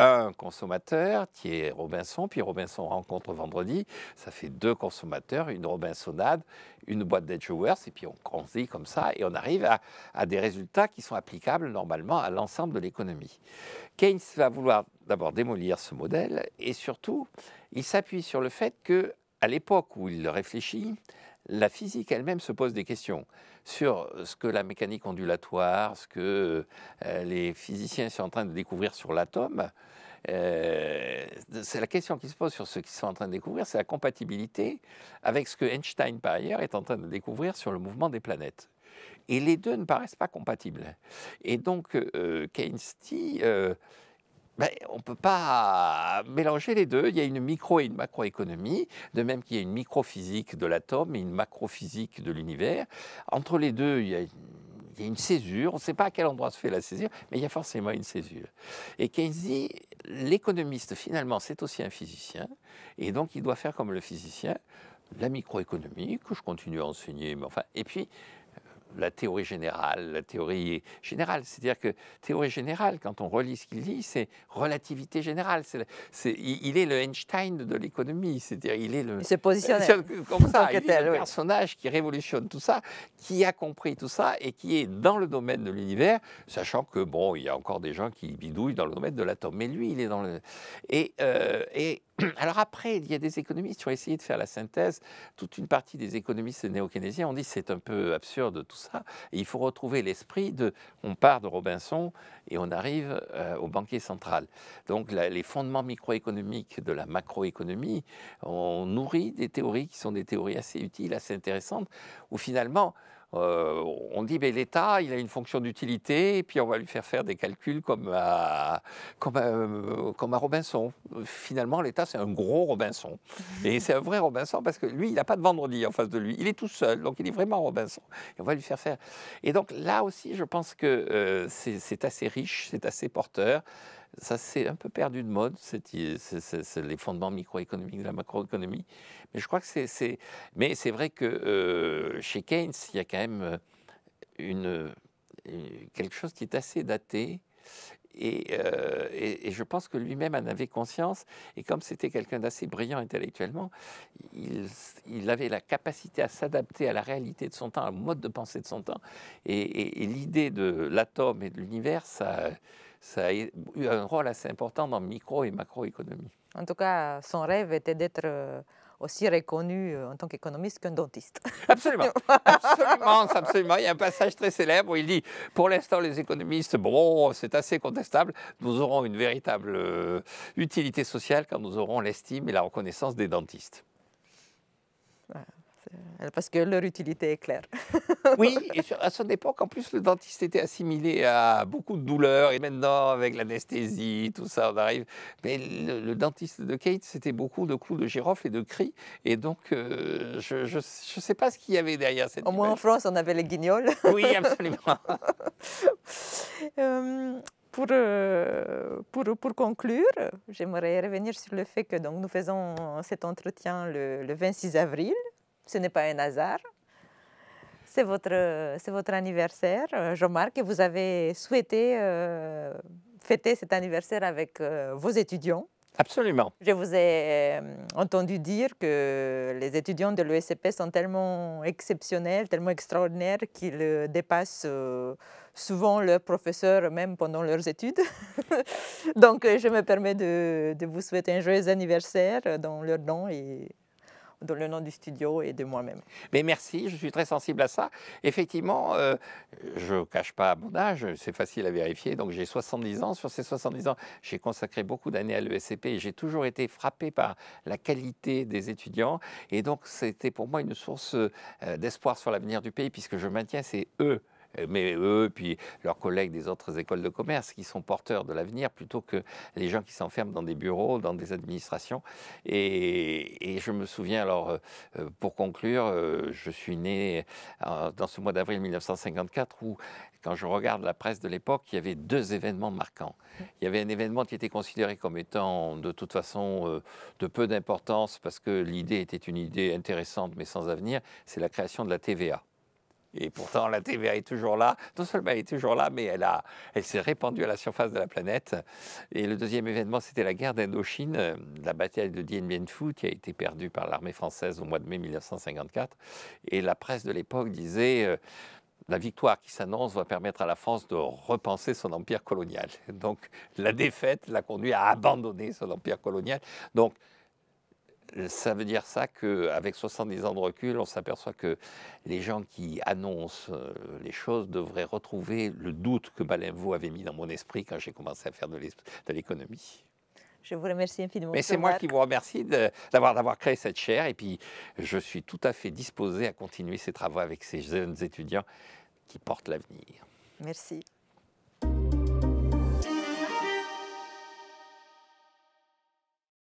un consommateur qui est Robinson, puis Robinson rencontre vendredi, ça fait 2 consommateurs, une Robinsonade, une boîte d'Edgewers, et puis on grandit comme ça et on arrive à des résultats qui sont applicables normalement à l'ensemble de l'économie. Keynes va vouloir d'abord démolir ce modèle et surtout, il s'appuie sur le fait que à l'époque où il réfléchit, la physique elle-même se pose des questions sur ce que la mécanique ondulatoire, ce que les physiciens sont en train de découvrir sur l'atome. C'est la question qui se pose sur ce qu'ils sont en train de découvrir, c'est la compatibilité avec ce que Einstein, par ailleurs, est en train de découvrir sur le mouvement des planètes. Et les deux ne paraissent pas compatibles. Et donc, Keynes dit... on ne peut pas mélanger les deux. Il y a une micro et une macroéconomie, de même qu'il y a une microphysique de l'atome et une macrophysique de l'univers. Entre les deux, il y a une césure. On ne sait pas à quel endroit se fait la césure, mais il y a forcément une césure. Et Keynes dit, l'économiste, finalement, c'est aussi un physicien, et donc il doit faire comme le physicien, la microéconomie, que je continue à enseigner, mais enfin, et puis la théorie générale, c'est-à-dire que théorie générale, quand on relit ce qu'il dit, c'est relativité générale. Il est le Einstein de l'économie, c'est-à-dire il se positionne comme ça, il est le personnage qui révolutionne tout ça, qui a compris tout ça et qui est dans le domaine de l'univers, sachant que bon, il y a encore des gens qui bidouillent dans le domaine de l'atome, mais lui, il est dans le alors après, il y a des économistes qui ont essayé de faire la synthèse. Toute une partie des économistes néo-keynésiens ont dit c'est un peu absurde tout ça. Et il faut retrouver l'esprit de... On part de Robinson et on arrive au banquier central. Donc les fondements microéconomiques de la macroéconomie ont nourri des théories qui sont des théories assez utiles, assez intéressantes, où finalement... on dit ben, l'État, il a une fonction d'utilité, et puis on va lui faire des calculs comme à Robinson. Finalement, l'État, c'est un gros Robinson. Et c'est un vrai Robinson parce que lui, il n'a pas de vendredi en face de lui. Il est tout seul, donc il est vraiment Robinson. Et on va lui faire. Et donc là aussi, je pense que c'est assez riche, c'est assez porteur. Ça s'est un peu perdu de mode, c'est les fondements microéconomiques de la macroéconomie. Mais je crois que Mais c'est vrai que chez Keynes, il y a quand même quelque chose qui est assez daté. Et je pense que lui-même en avait conscience. Et comme c'était quelqu'un d'assez brillant intellectuellement, il avait la capacité à s'adapter à la réalité de son temps, au mode de pensée de son temps. Et l'idée de l'atome et de l'univers, ça a eu un rôle assez important dans micro et macroéconomie. En tout cas, son rêve était d'être aussi reconnu en tant qu'économiste qu'un dentiste. Absolument, absolument, absolument. Il y a un passage très célèbre où il dit, pour l'instant, les économistes, bon, c'est assez contestable, nous aurons une véritable utilité sociale quand nous aurons l'estime et la reconnaissance des dentistes. Parce que leur utilité est claire. Oui, et à son époque, en plus, le dentiste était assimilé à beaucoup de douleurs. Et maintenant, avec l'anesthésie, tout ça, on arrive. Mais le dentiste de Kate, c'était beaucoup de coups de girofle et de cris. Et donc, je ne sais pas ce qu'il y avait derrière cette Au moins en image. France, on avait les guignols. Oui, absolument. Pour conclure, j'aimerais revenir sur le fait que donc, nous faisons cet entretien le 26 avril. Ce n'est pas un hasard. C'est votre anniversaire. Je remarque que vous avez souhaité fêter cet anniversaire avec vos étudiants. Absolument. Je vous ai entendu dire que les étudiants de l'ESCP sont tellement exceptionnels, tellement extraordinaires qu'ils dépassent souvent leurs professeurs même pendant leurs études. Donc, je me permets de vous souhaiter un joyeux anniversaire dans leur nom et dans le nom du studio et de moi-même. Mais merci, je suis très sensible à ça. Effectivement, je ne cache pas mon âge, c'est facile à vérifier. Donc j'ai 70 ans. Sur ces 70 ans, j'ai consacré beaucoup d'années à l'ESCP et j'ai toujours été frappé par la qualité des étudiants. Et donc c'était pour moi une source d'espoir sur l'avenir du pays, puisque je maintiens, c'est eux. Mais eux, puis leurs collègues des autres écoles de commerce qui sont porteurs de l'avenir plutôt que les gens qui s'enferment dans des bureaux, dans des administrations. Et je me souviens, alors, pour conclure, je suis né dans ce mois d'avril 1954 où, quand je regarde la presse de l'époque, il y avait deux événements marquants. Il y avait un événement qui était considéré comme étant de toute façon de peu d'importance parce que l'idée était une idée intéressante mais sans avenir, c'est la création de la TVA. Et pourtant, la TVA est toujours là. Non seulement elle est toujours là, mais elle s'est répandue à la surface de la planète. Et le deuxième événement, c'était la guerre d'Indochine, la bataille de Dien Bien Phu, qui a été perdue par l'armée française au mois de mai 1954. Et la presse de l'époque disait la victoire qui s'annonce va permettre à la France de repenser son empire colonial. Donc, la défaite l'a conduit à abandonner son empire colonial. Donc, ça veut dire ça qu'avec 70 ans de recul, on s'aperçoit que les gens qui annoncent les choses devraient retrouver le doute que Balinvaux avait mis dans mon esprit quand j'ai commencé à faire de l'économie. Je vous remercie infiniment. Mais c'est moi qui vous remercie d'avoir créé cette chaire et puis je suis tout à fait disposé à continuer ces travaux avec ces jeunes étudiants qui portent l'avenir. Merci.